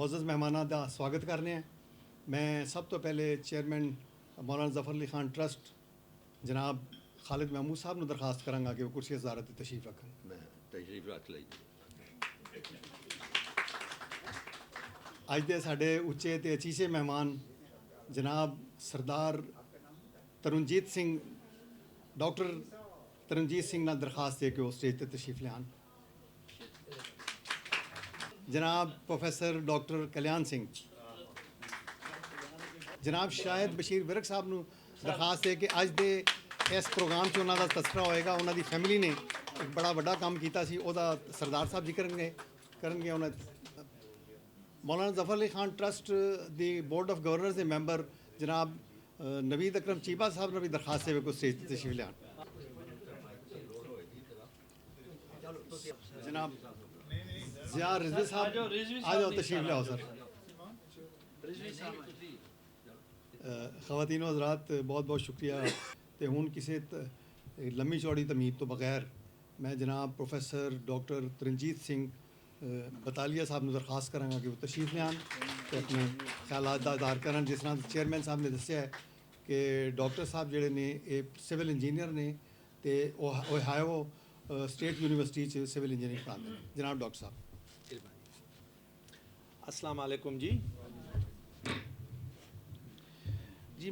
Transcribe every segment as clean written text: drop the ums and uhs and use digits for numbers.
ਮੁਅੱਜ਼ਜ਼ ਮਹਿਮਾਨਾਂ ਦਾ ਸਵਾਗਤ ਕਰਨੇ ਆ। ਮੈਂ ਸਭ ਤੋਂ ਪਹਿਲੇ ਚੇਅਰਮੈਨ ਮੌਲਾਨਾ ਜ਼ਫਰ ਅਲੀ ਖਾਨ ਟਰਸਟ ਜਨਾਬ ਖਾਲਿਦ ਮਹਿਮੂਦ ਸਾਹਿਬ ਨੂੰ ਦਰਖਾਸਤ ਕਰਾਂਗਾ ਕਿ ਉਹ ਕੁਰਸੀ ਸਦਾਰਤ 'ਤੇ ਤਸ਼ਰੀਫ ਰੱਖਣ। ਮੈਂ ਤਸ਼ਰੀਫ ਰੱਖ ਲਈ। ਅੱਜ ਦੇ ਸਾਡੇ ਉੱਚੇ ਅਤੇ ਅਚੀਸੇ ਮਹਿਮਾਨ ਜਨਾਬ ਸਰਦਾਰ ਤਰੁਣਜੀਤ ਸਿੰਘ, ਡਾਕਟਰ ਤਰੁਣਜੀਤ ਸਿੰਘ ਨਾਲ ਦਰਖਾਸਤ ਹੈ ਕਿ ਉਹ ਸਟੇਜ 'ਤੇ ਤਸ਼ਰੀਫ ਲਿਆਉਣ। ਜਨਾਬ ਪ੍ਰੋਫੈਸਰ ਡਾਕਟਰ ਕਲਿਆਣ ਸਿੰਘ, ਜਨਾਬ ਸ਼ਾਹਿਦ ਬਸ਼ੀਰ ਵਿਰਕ ਸਾਹਿਬ ਨੂੰ ਦਰਖਾਸਤ ਹੈ ਕਿ ਅੱਜ ਦੇ ਇਸ ਪ੍ਰੋਗਰਾਮ 'ਚ ਉਹਨਾਂ ਦਾ ਤਸਕਰਾ ਹੋਏਗਾ। ਉਹਨਾਂ ਦੀ ਫੈਮਿਲੀ ਨੇ ਇੱਕ ਬੜਾ ਵੱਡਾ ਕੰਮ ਕੀਤਾ ਸੀ, ਉਹਦਾ ਸਰਦਾਰ ਸਾਹਿਬ ਜੀ ਕਰਨਗੇ ਉਹਨਾਂ। ਮੌਲਾਨਾ Zafar Ali Khan trust the board of governors ਦੇ ਮੈਂਬਰ ਜਨਾਬ ਨਵੀਦ ਅਕਰਮ ਚੀਬਾ ਸਾਹਿਬ ਨੂੰ ਵੀ ਦਰਖਾਸਤ ਹੈ ਕਿ ਉਹ ਸਟੇਜ 'ਤੇ ਤਸ਼ਰੀਫ ਲਿਆਉਣ। ਜਨਾਬ ज़िया रिजवी साहब आ जाओ, तशरीफ़ लाओ सर। ख़वातीन हज़रात, बहुत बहुत शुक्रिया। तो हुण किसी लम्मी चौड़ी तमीद तो बगैर मैं जनाब प्रोफैसर डॉक्टर तरनजीत सिंह बतालिया साहब ने दरखास्त करांगा कि वो तशरीफ़ लियान तो अपने ख्यालात दा इज़हार करन। जिस तरह चेयरमैन साहब ने दस्सिया है कि डॉक्टर साहब जिहड़े ने सिविल इंजीनियर ने तो ओहायो स्टेट यूनिवर्सिटी च सिविल इंजीनियरिंग पढ़ाते हैं। जनाब डॉक्टर साहब। अस्सलाम वालेकुम जी।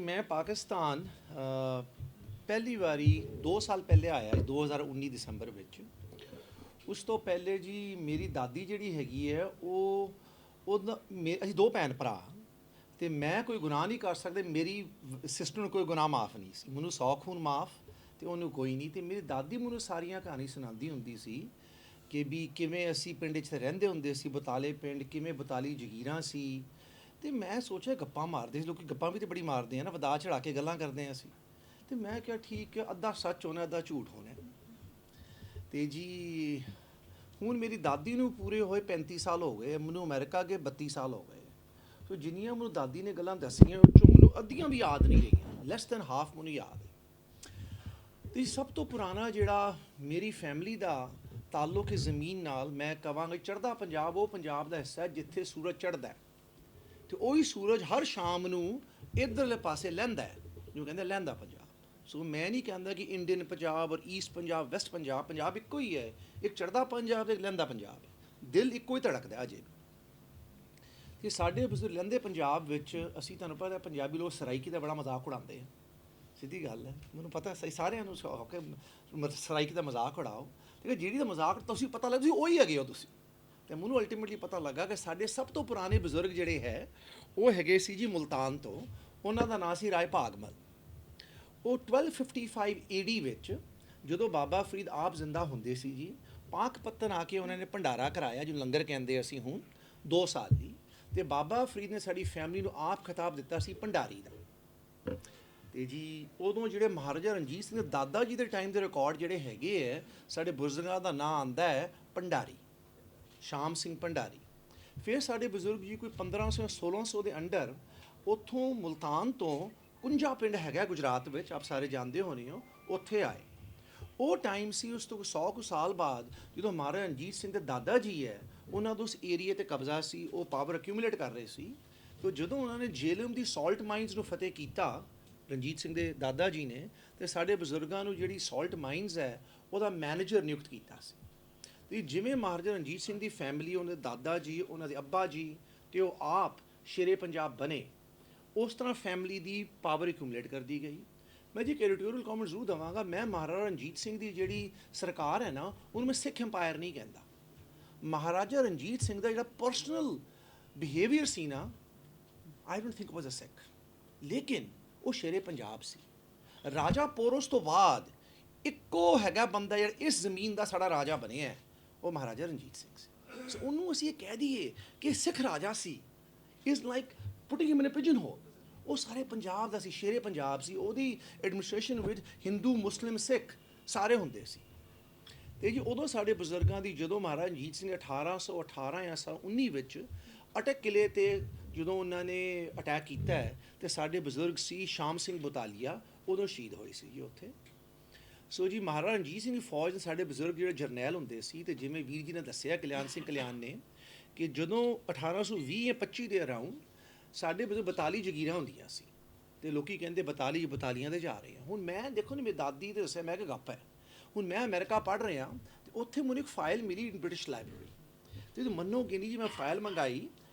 मैं पाकिस्तान पहली बारी 2 साल पहले आया 2019 दसंबर विच। उस तो पहले जी मेरी दादी जिहड़ी हैगी है असीं 2 भैन भरा ते मैं कोई गुनाह नहीं कर सकदे। मेरी सिस्टर नूं कोई गुनाह माफ़ नहीं सी, मैनूं 100 खून माफ़ ते उहनूं कोई नहीं। ते मेरी दादी मैनूं सारियां कहानी सुणांदी हुंदी सी कि भी किवें असी पिंड 'च रहिंदे हुंदे सी, बताले पिंड किवें बताली जगीरां सी। ते मैं सोचेआ गप्पां मारदे, लोग गप्पां भी तो बड़ी मारदे हैं ना, वधा चढ़ा के गल्लां करदे हैं असी। ते मैं क्या ठीक है, अद्धा सच होना अद्धा झूठ होना। ते जी हुण मेरी दादी नूं पूरे होए 35 साल हो गए, मैनूं अमेरिका गए 32 साल हो गए। तो जिन्नियां मैनूं दादी ने गल्लां दस्सियां उस चों मैनूं अद्धियां भी याद नहीं रहियां, लैस दैन हाफ मैनूं याद है। ते सब तो पुराना जिहड़ा मेरी फैमिली दा ताल्लुक ज़मीन नाल मैं कहांगा, चढ़दा पंजाब वो पंजाब दा हिस्सा है जिथे सूरज चढ़दा है तो वही सूरज हर शाम नूं इधरले पासे लैंदा है, जो कहंदे लैंदा पंजाब। सो मैं नहीं कहंदा कि इंडियन पंजाब और ईस्ट पंजाब वैस्ट पंजाब, पंजाब इक्को ही है, एक चढ़दा पंजाब ते एक लैंदा पंजाब है, दिल इक्को ही धड़कदा अजे। ते साडे बजुर्ग लैंदे पंजाब विच असीं तुहानूं पता पंजाबी लोग सराइकी दा बड़ा मजाक उड़ांदे हैं। सीधी गल है, मैनूं पता सही सारिਆਂ ਨੂੰ शौक है सराइकी ਦਾ मजाक उड़ाओ। ਤੇ ਜਿਹੜੀ ਦਾ ਮਜ਼ਾਕ ਤੁਸੀਂ ਪਤਾ ਲੱਗ ਤੁਸੀਂ ਉਹੀ ਹੈਗੇ ਹੋ ਤੁਸੀਂ। ਤੇ ਮੈਨੂੰ ਅਲਟੀਮੇਟਲੀ ਪਤਾ ਲੱਗਾ ਕਿ ਸਾਡੇ ਸਭ ਤੋਂ ਪੁਰਾਣੇ ਬਜ਼ੁਰਗ ਜਿਹੜੇ ਹੈ ਉਹ ਹੈਗੇ ਸੀ ਜੀ ਮੁਲਤਾਨ ਤੋਂ। ਉਹਨਾਂ ਦਾ ਨਾਂ ਸੀ ਰਾਏ ਭਾਗਮਲ। ਉਹ 1255 ਏਡੀ ਵਿੱਚ ਜਦੋਂ ਬਾਬਾ ਫਰੀਦ ਆਪ ਜ਼ਿੰਦਾ ਹੁੰਦੇ ਸੀ ਜੀ, ਪਾਕ ਪੱਤਨ ਆ ਕੇ ਉਹਨਾਂ ਨੇ ਭੰਡਾਰਾ ਕਰਾਇਆ ਜਿਹਨੂੰ ਲੰਗਰ ਕਹਿੰਦੇ ਅਸੀਂ ਹੁਣ 2 ਸਾਲ ਦੀ। ਤੇ ਬਾਬਾ ਫਰੀਦ ਨੇ ਸਾਡੀ ਫੈਮਿਲੀ ਨੂੰ ਆਪ ਖਿਤਾਬ ਦਿੱਤਾ ਸੀ ਭੰਡਾਰੀ ਦਾ। ਤੇ ਜੀ ਉਦੋਂ ਜਿਹੜੇ ਮਹਾਰਾਜਾ ਰਣਜੀਤ ਸਿੰਘ ਦੇ ਦਾਦਾ ਜੀ ਦੇ ਟਾਈਮ ਦੇ ਰਿਕਾਰਡ ਜਿਹੜੇ ਹੈਗੇ ਹੈ, ਸਾਡੇ ਬਜ਼ੁਰਗਾਂ ਦਾ ਨਾਂ ਆਂਦਾ ਹੈ ਭੰਡਾਰੀ, ਸ਼ਾਮ ਸਿੰਘ ਭੰਡਾਰੀ। ਫਿਰ ਸਾਡੇ ਬਜ਼ੁਰਗ ਜੀ ਕੋਈ 1500 1600 ਦੇ ਅੰਡਰ ਉੱਥੋਂ ਮੁਲਤਾਨ ਤੋਂ ਕੁੰਜਾ ਪਿੰਡ ਹੈਗਾ ਗੁਜਰਾਤ ਵਿੱਚ, ਆਪ ਸਾਰੇ ਜਾਣਦੇ ਹੋਣੇ ਹੋ, ਉੱਥੇ ਆਏ। ਉਹ ਟਾਈਮ ਸੀ ਉਸ ਤੋਂ 100 ਕੁ ਸਾਲ ਬਾਅਦ ਜਦੋਂ ਮਹਾਰਾਜਾ ਰਣਜੀਤ ਸਿੰਘ ਦੇ ਦਾਦਾ ਜੀ ਹੈ ਉਹਨਾਂ ਦਾ ਉਸ ਏਰੀਏ 'ਤੇ ਕਬਜ਼ਾ ਸੀ, ਉਹ ਪਾਵਰ ਅਕਿਊਮੂਲੇਟ ਕਰ ਰਹੇ ਸੀ। ਤੇ ਜਦੋਂ ਉਹਨਾਂ ਨੇ ਜੇਲਮ ਦੀ ਸਾਲਟ ਮਾਈਨਸ ਨੂੰ ਫਤਿਹ ਕੀਤਾ ਰਣਜੀਤ ਸਿੰਘ ਦੇ ਦਾਦਾ ਜੀ ਨੇ, ਤੇ ਸਾਡੇ ਬਜ਼ੁਰਗਾਂ ਨੂੰ ਜਿਹੜੀ ਸਾਲਟ ਮਾਈਨਸ ਹੈ ਉਹਦਾ ਮੈਨੇਜਰ ਨਿਯੁਕਤ ਕੀਤਾ ਸੀ। ਤੇ ਜਿਵੇਂ ਮਹਾਰਾਜਾ ਰਣਜੀਤ ਸਿੰਘ ਦੀ ਫੈਮਿਲੀ, ਉਹਨਾਂ ਦੇ ਦਾਦਾ ਜੀ, ਉਹਨਾਂ ਦੇ ਅੱਬਾ ਜੀ ਤੇ ਉਹ ਆਪ ਸ਼ੇਰੇ ਪੰਜਾਬ ਬਣੇ, ਉਸ ਤਰ੍ਹਾਂ ਫੈਮਿਲੀ ਦੀ ਪਾਵਰ ਐਕਿਊਮੂਲੇਟ ਕਰਦੀ ਗਈ। ਮੈਂ ਜੀ ਐਡੀਟੋਰੀਅਲ ਕਮੈਂਟ ਜ਼ਰੂਰ ਦੇਵਾਂਗਾ, ਮੈਂ ਮਹਾਰਾਜਾ ਰਣਜੀਤ ਸਿੰਘ ਦੀ ਜਿਹੜੀ ਸਰਕਾਰ ਹੈ ਨਾ ਉਹਨੂੰ ਮੈਂ ਸਿੱਖ ਅੰਪਾਇਰ ਨਹੀਂ ਕਹਿੰਦਾ। ਮਹਾਰਾਜਾ ਰਣਜੀਤ ਸਿੰਘ ਦਾ ਜਿਹੜਾ ਪਰਸਨਲ ਬਿਹੇਵੀਅਰ ਸੀ ਨਾ, ਆਈ ਡੋਂਟ ਥਿੰਕ ਵਾਜ਼ ਅ ਸਿੱਖ, ਲੇਕਿਨ ਉਹ ਸ਼ੇਰੇ ਪੰਜਾਬ ਸੀ। ਰਾਜਾ ਪੋਰਸ ਤੋਂ ਬਾਅਦ ਇੱਕੋ ਹੈਗਾ ਬੰਦਾ ਜਿਹੜਾ ਇਸ ਜ਼ਮੀਨ ਦਾ ਸਾਡਾ ਰਾਜਾ ਬਣਿਆ, ਉਹ ਮਹਾਰਾਜਾ ਰਣਜੀਤ ਸਿੰਘ ਸੀ। ਸੋ ਉਹਨੂੰ ਅਸੀਂ ਇਹ ਕਹਿ ਦਈਏ ਕਿ ਸਿੱਖ ਰਾਜਾ ਸੀ is like putting him in a pigeon hole. ਉਹ ਸਾਰੇ ਪੰਜਾਬ ਦਾ ਸੀ, ਸ਼ੇਰੇ ਪੰਜਾਬ ਸੀ। ਉਹਦੀ ਐਡਮਿਨਿਸਟ੍ਰੇਸ਼ਨ ਵਿੱਚ ਹਿੰਦੂ ਮੁਸਲਿਮ ਸਿੱਖ ਸਾਰੇ ਹੁੰਦੇ ਸੀ। ਤੇ ਜੀ ਉਦੋਂ ਸਾਡੇ ਬਜ਼ੁਰਗਾਂ ਦੀ ਜਦੋਂ ਮਹਾਰਾਜਾ ਰਣਜੀਤ ਸਿੰਘ 1818 ਜਾਂ 19 ਵਿੱਚ ਅਟਕ ਕਿਲੇ 'ਤੇ ਜਦੋਂ ਉਹਨਾਂ ਨੇ ਅਟੈਕ ਕੀਤਾ ਹੈ, ਤੇ ਸਾਡੇ ਬਜ਼ੁਰਗ ਸੀ ਸ਼ਾਮ ਸਿੰਘ ਬਤਾਲੀਆ, ਉਦੋਂ ਸ਼ਹੀਦ ਹੋਏ ਸੀ ਜੀ ਉੱਥੇ। ਸੋ ਜੀ ਮਹਾਰਾਜਾ ਰਣਜੀਤ ਸਿੰਘ ਦੀ ਫੌਜ ਦੇ ਸਾਡੇ ਬਜ਼ੁਰਗ ਜਿਹੜੇ ਜਰਨੈਲ ਹੁੰਦੇ ਸੀ, ਤੇ ਜਿਵੇਂ ਵੀਰ ਜੀ ਨੇ ਦੱਸਿਆ ਕਲਿਆਣ ਸਿੰਘ ਕਲਿਆਣ ਨੇ ਕਿ ਜਦੋਂ 1820 ਜਾਂ 25 ਦੇ ਅਰਾਊਂਡ ਸਾਡੇ ਵਿੱਚ 42 ਜਗੀਰਾਂ ਹੁੰਦੀਆਂ ਸੀ ਤੇ ਲੋਕੀ ਕਹਿੰਦੇ 42 ਦੇ ਜਾ ਰਹੇ ਆ। ਹੁਣ ਮੈਂ ਦੇਖੋ ਨਾ, ਮੇਰੀ ਦਾਦੀ ਤੇ ਦੱਸਿਆ, ਮੈਂ ਕਿ ਗੱਪ ਹੈ। ਹੁਣ ਮੈਂ ਅਮਰੀਕਾ ਪੜ੍ਹ ਰਿਹਾ ਤੇ ਉੱਥੇ ਮੈਨੂੰ ਇੱਕ ਫਾਈਲ ਮਿਲੀ ਬ੍ਰਿਟਿਸ਼ ਲਾਇਬ੍ਰੇਰੀ, ਤੇ ਤੁਸੀਂ ਮੰਨੋਗੇ ਨਹੀਂ ਜੀ, ਮੈਂ ਫਾਈਲ ਮੰਗਾਈ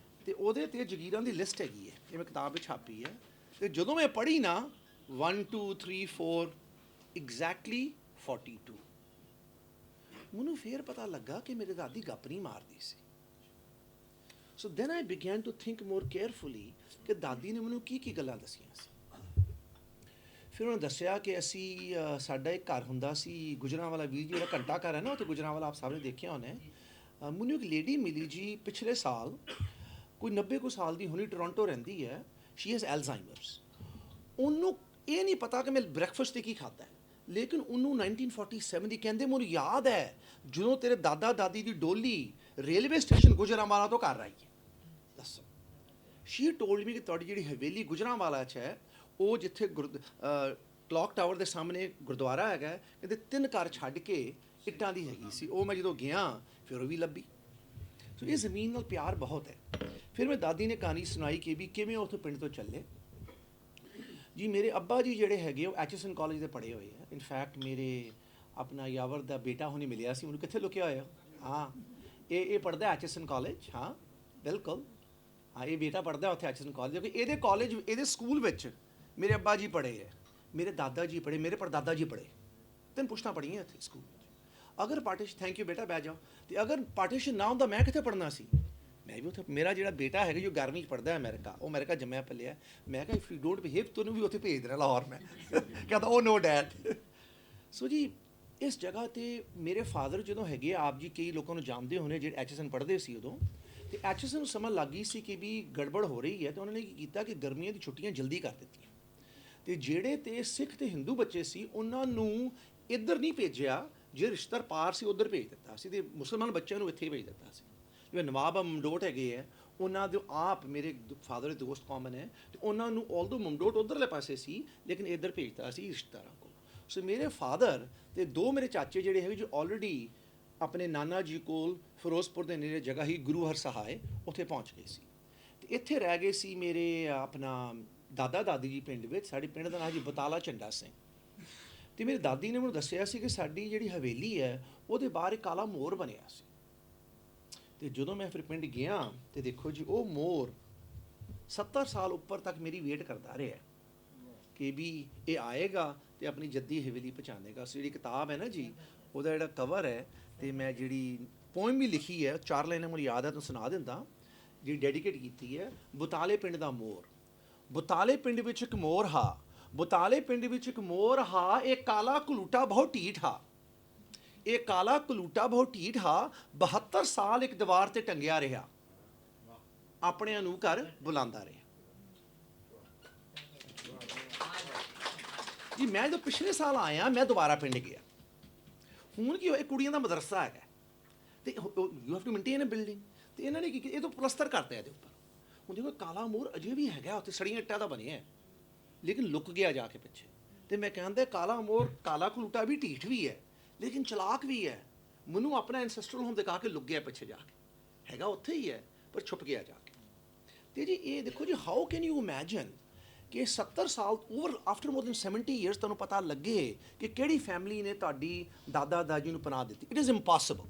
ਤੇ ਉਹਦੇ ਤੇ ਜਗੀਰਾਂ ਦੀ ਲਿਸਟ ਹੈਗੀ ਹੈ, ਇਹ ਮੈਂ ਕਿਤਾਬ ਵਿੱਚ ਛਾਪੀ ਹੈ। ਤੇ ਜਦੋਂ ਮੈਂ ਪੜ੍ਹੀ ਨਾ 1 2 3 4 ਐਗਜ਼ੈਕਟਲੀ 42, ਮੈਨੂੰ ਫੇਰ ਪਤਾ ਲੱਗਾ ਕਿ ਮੇਰੀ ਦਾਦੀ ਗੱਪ ਨਹੀਂ ਮਾਰਦੀ ਸੀ। So then I begin to think more carefully ਕਿ ਦਾਦੀ ਨੇ ਮੈਨੂੰ ਕੀ ਗੱਲਾਂ ਦੱਸੀਆਂ ਸੀ। ਫਿਰ ਉਹਨੇ ਦੱਸਿਆ ਕਿ ਅਸੀਂ ਸਾਡਾ ਇੱਕ ਘਰ ਹੁੰਦਾ ਸੀ ਗੁਜਰਾਂਵਾਲਾ ਵੀਰ ਜੀ, ਜਿਹੜਾ ਘੰਟਾ ਘਰ ਹੈ ਨਾ ਉੱਥੇ ਗੁਜਰਾਂਵਾਲਾ, ਆਪ ਸਭ ਨੇ ਦੇਖਿਆ ਹੋਣਾ। ਮੈਨੂੰ ਇੱਕ ਲੇਡੀ ਮਿਲੀ ਜੀ ਪਿਛਲੇ ਸਾਲ, ਕੋਈ 90 ਕੁ ਸਾਲ ਦੀ ਹੁਣੀ, ਟੋਰਾਂਟੋ ਰਹਿੰਦੀ ਹੈ। She has Alzheimer's. ਉਹਨੂੰ ਇਹ ਨਹੀਂ ਪਤਾ ਕਿ ਮੈਂ ਬ੍ਰੈਕਫਾਸਟ 'ਤੇ ਕੀ ਖਾਧਾ ਹੈ, ਲੇਕਿਨ ਉਹਨੂੰ 1947 ਦੀ ਕਹਿੰਦੇ ਮੈਨੂੰ ਯਾਦ ਹੈ ਜਦੋਂ ਤੇਰੇ ਦਾਦਾ ਦਾਦੀ ਦੀ ਡੋਲੀ ਰੇਲਵੇ ਸਟੇਸ਼ਨ ਗੁਜਰਾਂਵਾਲਾ ਤੋਂ ਘਰ ਆਈ ਹੈ। ਦੱਸੋ, ਸ਼ੀ ਟੋਲਡ ਮੀ ਕਿ ਤੁਹਾਡੀ ਜਿਹੜੀ ਹਵੇਲੀ ਗੁਜਰਾਂਵਾਲਾ 'ਚ ਹੈ, ਉਹ ਜਿੱਥੇ ਕਲੌਕ ਟਾਵਰ ਦੇ ਸਾਹਮਣੇ ਗੁਰਦੁਆਰਾ ਹੈਗਾ, ਕਹਿੰਦੇ 3 ਘਰ ਛੱਡ ਕੇ ਇੱਟਾਂ ਦੀ ਹੈਗੀ ਸੀ। ਉਹ ਮੈਂ ਜਦੋਂ ਗਿਆ ਫਿਰ ਉਹ ਵੀ ਲੱਭੀ। ਸੋ ਇਹ ਜ਼ਮੀਨ ਨਾਲ ਪਿਆਰ ਬਹੁਤ ਹੈ। ਫਿਰ ਮੈਂ ਦਾਦੀ ਨੇ ਕਹਾਣੀ ਸੁਣਾਈ ਕਿ ਵੀ ਕਿਵੇਂ ਉੱਥੇ ਪਿੰਡ ਤੋਂ ਚੱਲੇ ਜੀ। ਮੇਰੇ ਅੱਬਾ ਜੀ ਜਿਹੜੇ ਹੈਗੇ ਉਹ ਐਚਐਸਐਨ ਕਾਲਜ ਦੇ ਪੜ੍ਹੇ ਹੋਏ ਆ। ਇਨਫੈਕਟ ਮੇਰੇ ਆਪਣਾ ਯਾਵਰ ਦਾ ਬੇਟਾ ਹੁਣੇ ਮਿਲਿਆ ਸੀ, ਉਹਨੂੰ ਕਿੱਥੇ ਲੁਕਿਆ ਹੋਇਆ? ਹਾਂ, ਇਹ ਪੜ੍ਹਦਾ ਐਚਐਸਐਨ ਕਾਲਜ। ਹਾਂ ਬਿਲਕੁਲ, ਹਾਂ ਇਹ ਬੇਟਾ ਪੜ੍ਹਦਾ ਉੱਥੇ ਐਚਐਸਐਨ ਕਾਲਜ, ਕਿਉਂਕਿ ਇਹਦੇ ਕਾਲਜ, ਇਹਦੇ ਸਕੂਲ ਵਿੱਚ ਮੇਰੇ ਅੱਬਾ ਜੀ ਪੜ੍ਹੇ ਹੈ, ਮੇਰੇ ਦਾਦਾ ਜੀ ਪੜ੍ਹੇ, ਮੇਰੇ ਪੜਦਾਦਾ ਜੀ ਪੜ੍ਹੇ। 3 ਪੁਸ਼ਤਾਂ ਪੜ੍ਹੀਆਂ ਇੱਥੇ ਸਕੂਲ ਵਿੱਚ। ਅਗਰ ਪਾਰਟੀਸ਼ਨ, ਥੈਂਕ ਯੂ ਬੇਟਾ, ਬਹਿ ਜਾਓ। ਤੇ ਅਗਰ ਪਾਰਟੀਸ਼ਨ ਨਾ ਹੁੰਦਾ ਮੈਂ ਕਿੱਥੇ ਪੜ੍ਹਨਾ ਸੀ? ਮੈਂ ਵੀ ਉੱਥੇ, ਮੇਰਾ ਜਿਹੜਾ ਬੇਟਾ ਹੈਗਾ ਜੋ 11ਵੀਂ 'ਚ ਪੜ੍ਹਦਾ ਅਮਰੀਕਾ, ਉਹ ਅਮਰੀਕਾ ਜੰਮਿਆ ਪਲਿਆ। ਮੈਂ ਕਿਹਾ ਇਫ ਯੂ ਡੋਂਟ ਬਿਹੇਵ ਤੁਹਾਨੂੰ ਵੀ ਉੱਥੇ ਭੇਜ ਦੇਣਾ ਲਾਹੌਰ ਮੈਂ। ਕਹਿੰਦਾ ਉਹ ਨੋ ਡੈਡ। ਸੋ ਜੀ ਇਸ ਜਗ੍ਹਾ 'ਤੇ ਮੇਰੇ ਫਾਦਰ ਜਦੋਂ ਹੈਗੇ, ਆਪ ਜੀ ਕਈ ਲੋਕਾਂ ਨੂੰ ਜਾਣਦੇ ਹੋਣੇ ਜਿਹੜੇ ਐਚਐਸਐਨ ਪੜ੍ਹਦੇ ਸੀ ਉਦੋਂ, ਤੇ ਐਚਐਸਐਨ ਨੂੰ ਸਮਝ ਲੱਗ ਗਈ ਸੀ ਕਿ ਵੀ ਗੜਬੜ ਹੋ ਰਹੀ ਹੈ। ਤਾਂ ਉਹਨਾਂ ਨੇ ਕੀ ਕੀਤਾ ਕਿ ਗਰਮੀਆਂ ਦੀ ਛੁੱਟੀਆਂ ਜਲਦੀ ਕਰ ਦਿੱਤੀਆਂ, ਤੇ ਜਿਹੜੇ ਤੇ ਸਿੱਖ ਤੇ ਹਿੰਦੂ ਬੱਚੇ ਸੀ ਉਹਨਾਂ ਨੂੰ ਇੱਧਰ ਨਹੀਂ ਭੇਜਿਆ, ਜੇ ਰਿਸ਼ਤੇਦਾਰ ਪਾਰ ਸੀ ਉੱਧਰ ਭੇਜ ਦਿੱਤਾ ਸੀ, ਤੇ ਮੁਸਲਮਾਨ ਬੱਚਿਆਂ ਨੂੰ ਇੱਥੇ ਭੇਜ ਦਿੱਤਾ ਸੀ। ਜਿਵੇਂ ਨਵਾਬ ਮਮਡੋਟ ਹੈਗੇ ਹੈ, ਉਹਨਾਂ ਦੇ ਆਪ ਮੇਰੇ ਫਾਦਰ ਦੇ ਦੋਸਤ ਕਾਮਨ ਹੈ, ਤੇ ਉਹਨਾਂ ਨੂੰ ਆਲਦੋ ਮਮਡੋਟ ਉੱਧਰਲੇ ਪਾਸੇ ਸੀ ਲੇਕਿਨ ਇੱਧਰ ਭੇਜਤਾ ਸੀ ਰਿਸ਼ਤੇਦਾਰਾਂ ਕੋਲ। ਸੋ ਮੇਰੇ ਫਾਦਰ ਤੇ 2 ਮੇਰੇ ਚਾਚੇ ਜਿਹੜੇ ਹੈਗੇ ਜੋ ਆਲਰੇਡੀ ਆਪਣੇ ਨਾਨਾ ਜੀ ਕੋਲ ਫਿਰੋਜ਼ਪੁਰ ਦੇ ਨੇੜੇ ਜਗ੍ਹਾ ਹੀ ਗੁਰੂ ਹਰ ਸਹਾਏ, ਉੱਥੇ ਪਹੁੰਚ ਗਏ ਸੀ। ਤੇ ਇੱਥੇ ਰਹਿ ਗਏ ਸੀ ਮੇਰੇ ਆਪਣਾ ਦਾਦਾ ਦਾਦੀ ਜੀ ਪਿੰਡ ਵਿੱਚ। ਸਾਡੇ ਪਿੰਡ ਦਾ ਨਾਂ ਜੀ ਬਤਾਲਾ ਝੰਡਾ ਸਿੰਘ। ਤੇ ਮੇਰੀ ਦਾਦੀ ਨੇ ਮੈਨੂੰ ਦੱਸਿਆ ਸੀ ਕਿ ਸਾਡੀ ਜਿਹੜੀ ਹਵੇਲੀ ਹੈ ਉਹਦੇ ਬਾਹਰ ਇੱਕ ਕਾਲਾ ਮੋਰ ਬਣਿਆ ਸੀ। ਤੇ ਜਦੋਂ ਮੈਂ ਫਿਰ ਪਿੰਡ ਗਿਆ ਤੇ ਦੇਖੋ ਜੀ ਉਹ ਮੋਰ 70 ਸਾਲ ਉੱਪਰ ਤੱਕ ਮੇਰੀ ਵੇਟ ਕਰਦਾ ਰਿਹਾ ਕਿ ਵੀ ਇਹ ਆਏਗਾ ਤੇ ਆਪਣੀ ਜੱਦੀ ਹਵੇਲੀ ਪਹੁੰਚਾਏਗਾ। ਸੋ ਜਿਹੜੀ ਕਿਤਾਬ ਹੈ ਨਾ ਜੀ, ਉਹਦਾ ਜਿਹੜਾ ਕਵਰ ਹੈ, ਤੇ ਮੈਂ ਜਿਹੜੀ ਪੋਇਮ ਵੀ ਲਿਖੀ ਹੈ 4 ਲਾਈਨਾਂ ਮੈਨੂੰ ਯਾਦ ਹੈ, ਤੁਹਾਨੂੰ ਸੁਣਾ ਦਿੰਦਾ, ਜਿਹੜੀ ਡੈਡੀਕੇਟ ਕੀਤੀ ਹੈ। ਬੁਤਾਲੇ ਪਿੰਡ ਦਾ ਮੋਰ। ਬੁਤਾਲੇ ਪਿੰਡ ਵਿੱਚ ਇੱਕ ਮੋਰ ਹਾ, ਬੁਤਾਲੇ ਪਿੰਡ ਵਿੱਚ ਇੱਕ ਮੋਰ ਹਾ, ਇਹ ਕਾਲਾ ਕਲੂਟਾ ਬਹੁਤ ਢੀਠ ਹਾ, ਇਹ ਕਾਲਾ ਕਲੂਟਾ ਬਹੁਤ ਢੀਠ ਹਾ, 72 ਸਾਲ ਇੱਕ ਦੀਵਾਰ ਤੇ ਟੰਗਿਆ ਰਿਹਾ, ਆਪਣਿਆਂ ਨੂੰ ਘਰ ਬੁਲਾਉਂਦਾ ਰਿਹਾ। ਜੀ ਮੈਂ ਜਦੋਂ ਪਿਛਲੇ ਸਾਲ ਆਇਆ, ਮੈਂ ਦੁਬਾਰਾ ਪਿੰਡ ਗਿਆ। ਹੁਣ ਕੀ ਹੋਇਆ, ਕੁੜੀਆਂ ਦਾ ਮਦਰਸਾ ਹੈਗਾ ਤੇ you have to maintain a building, ਤੇ ਇਹਨਾਂ ਨੇ ਕੀ ਕੀਤਾ, ਇਹ ਤੋਂ ਪਲਸਤਰ ਕਰਤਾ ਇਹਦੇ ਉੱਪਰ। ਹੁਣ ਦੇਖੋ ਕਾਲਾ ਮੋਰ ਅਜੇ ਵੀ ਹੈਗਾ ਉੱਥੇ, ਸੜੀਆਂ ਇੱਟਾਂ ਦਾ ਬਣਿਆ, ਲੇਕਿਨ ਲੁਕ ਗਿਆ ਜਾ ਕੇ ਪਿੱਛੇ। ਤੇ ਮੈਂ ਕਹਿੰਦਾ ਕਾਲਾ ਮੋਰ, ਕਾਲਾ ਕਲੂਟਾ ਵੀ ਢੀਠ ਵੀ ਹੈ ਲੇਕਿਨ ਚਲਾਕ ਵੀ ਹੈ। ਮੈਨੂੰ ਆਪਣਾ ਐਂਸੈਸਟਰਲ ਹੋਮ ਦਿਖਾ ਕੇ ਲੁਕ ਗਿਆ ਪਿੱਛੇ ਜਾ ਕੇ, ਹੈਗਾ ਉੱਥੇ ਹੀ ਹੈ ਪਰ ਛੁਪ ਗਿਆ ਜਾ ਕੇ। ਤੇ ਜੀ ਇਹ ਦੇਖੋ ਜੀ, ਹਾਊ ਕੈਨ ਯੂ ਇਮੈਜਿਨ ਕਿ 70 ਸਾਲ over after more than 70 years ਤੁਹਾਨੂੰ ਪਤਾ ਲੱਗੇ ਕਿ ਕਿਹੜੀ ਫੈਮਿਲੀ ਨੇ ਤੁਹਾਡੀ ਦਾਦਾ ਦਾਦੀ ਨੂੰ ਪਨਾਹ ਦਿੱਤੀ। ਇਟ ਇਜ਼ ਇੰਪੋਸੀਬਲ,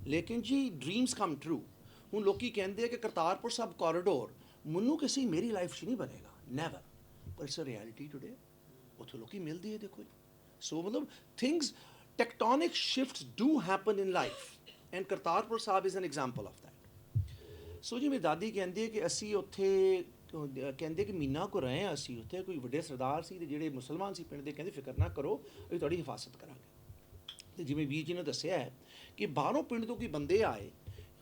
ਲੇਕਿਨ ਜੀ ਡ੍ਰੀਮਸ ਕਮ ਟਰੂ। ਹੁਣ ਲੋਕੀ ਕਹਿੰਦੇ ਆ ਕਿ ਕਰਤਾਰਪੁਰ ਸਾਹਿਬ ਕੋਰੀਡੋਰ ਮੈਨੂੰ ਕਿਸੇ ਮੇਰੀ ਲਾਈਫ 'ਚ ਨਹੀਂ ਬਣੇਗਾ, ਨੈਵਰ, ਪਰ ਇਟਸ ਅ ਰਿਐਲਿਟੀ ਟੁਡੇ। ਉੱਥੇ ਲੋਕੀ ਮਿਲਦੇ ਆ ਦੇਖੋ ਜੀ। ਸੋ ਮਤਲਬ things, tectonic shifts do happen in life, and Kartarpur Sahib is an example of that. So ਜੀ ਮੇਰੀ ਦਾਦੀ ਕਹਿੰਦੀ ਹੈ ਕਿ ਅਸੀਂ ਉੱਥੇ, ਕਹਿੰਦੇ ਕਿ ਮਹੀਨਾ ਕੋ ਰਹੇ ਹਾਂ ਅਸੀਂ ਉੱਥੇ। ਕੋਈ ਵੱਡੇ ਸਰਦਾਰ ਸੀ ਤੇ ਜਿਹੜੇ ਮੁਸਲਮਾਨ ਸੀ ਪਿੰਡ ਦੇ, ਕਹਿੰਦੇ ਫਿਕਰ ਨਾ ਕਰੋ, ਅਸੀਂ ਤੁਹਾਡੀ ਹਿਫਾਜ਼ਤ ਕਰਾਂਗੇ। ਤੇ ਜਿਵੇਂ ਵੀਰ ਜੀ ਨੇ ਦੱਸਿਆ ਹੈ ਕਿ ਬਾਹਰੋਂ ਪਿੰਡ ਤੋਂ ਕੋਈ ਬੰਦੇ ਆਏ।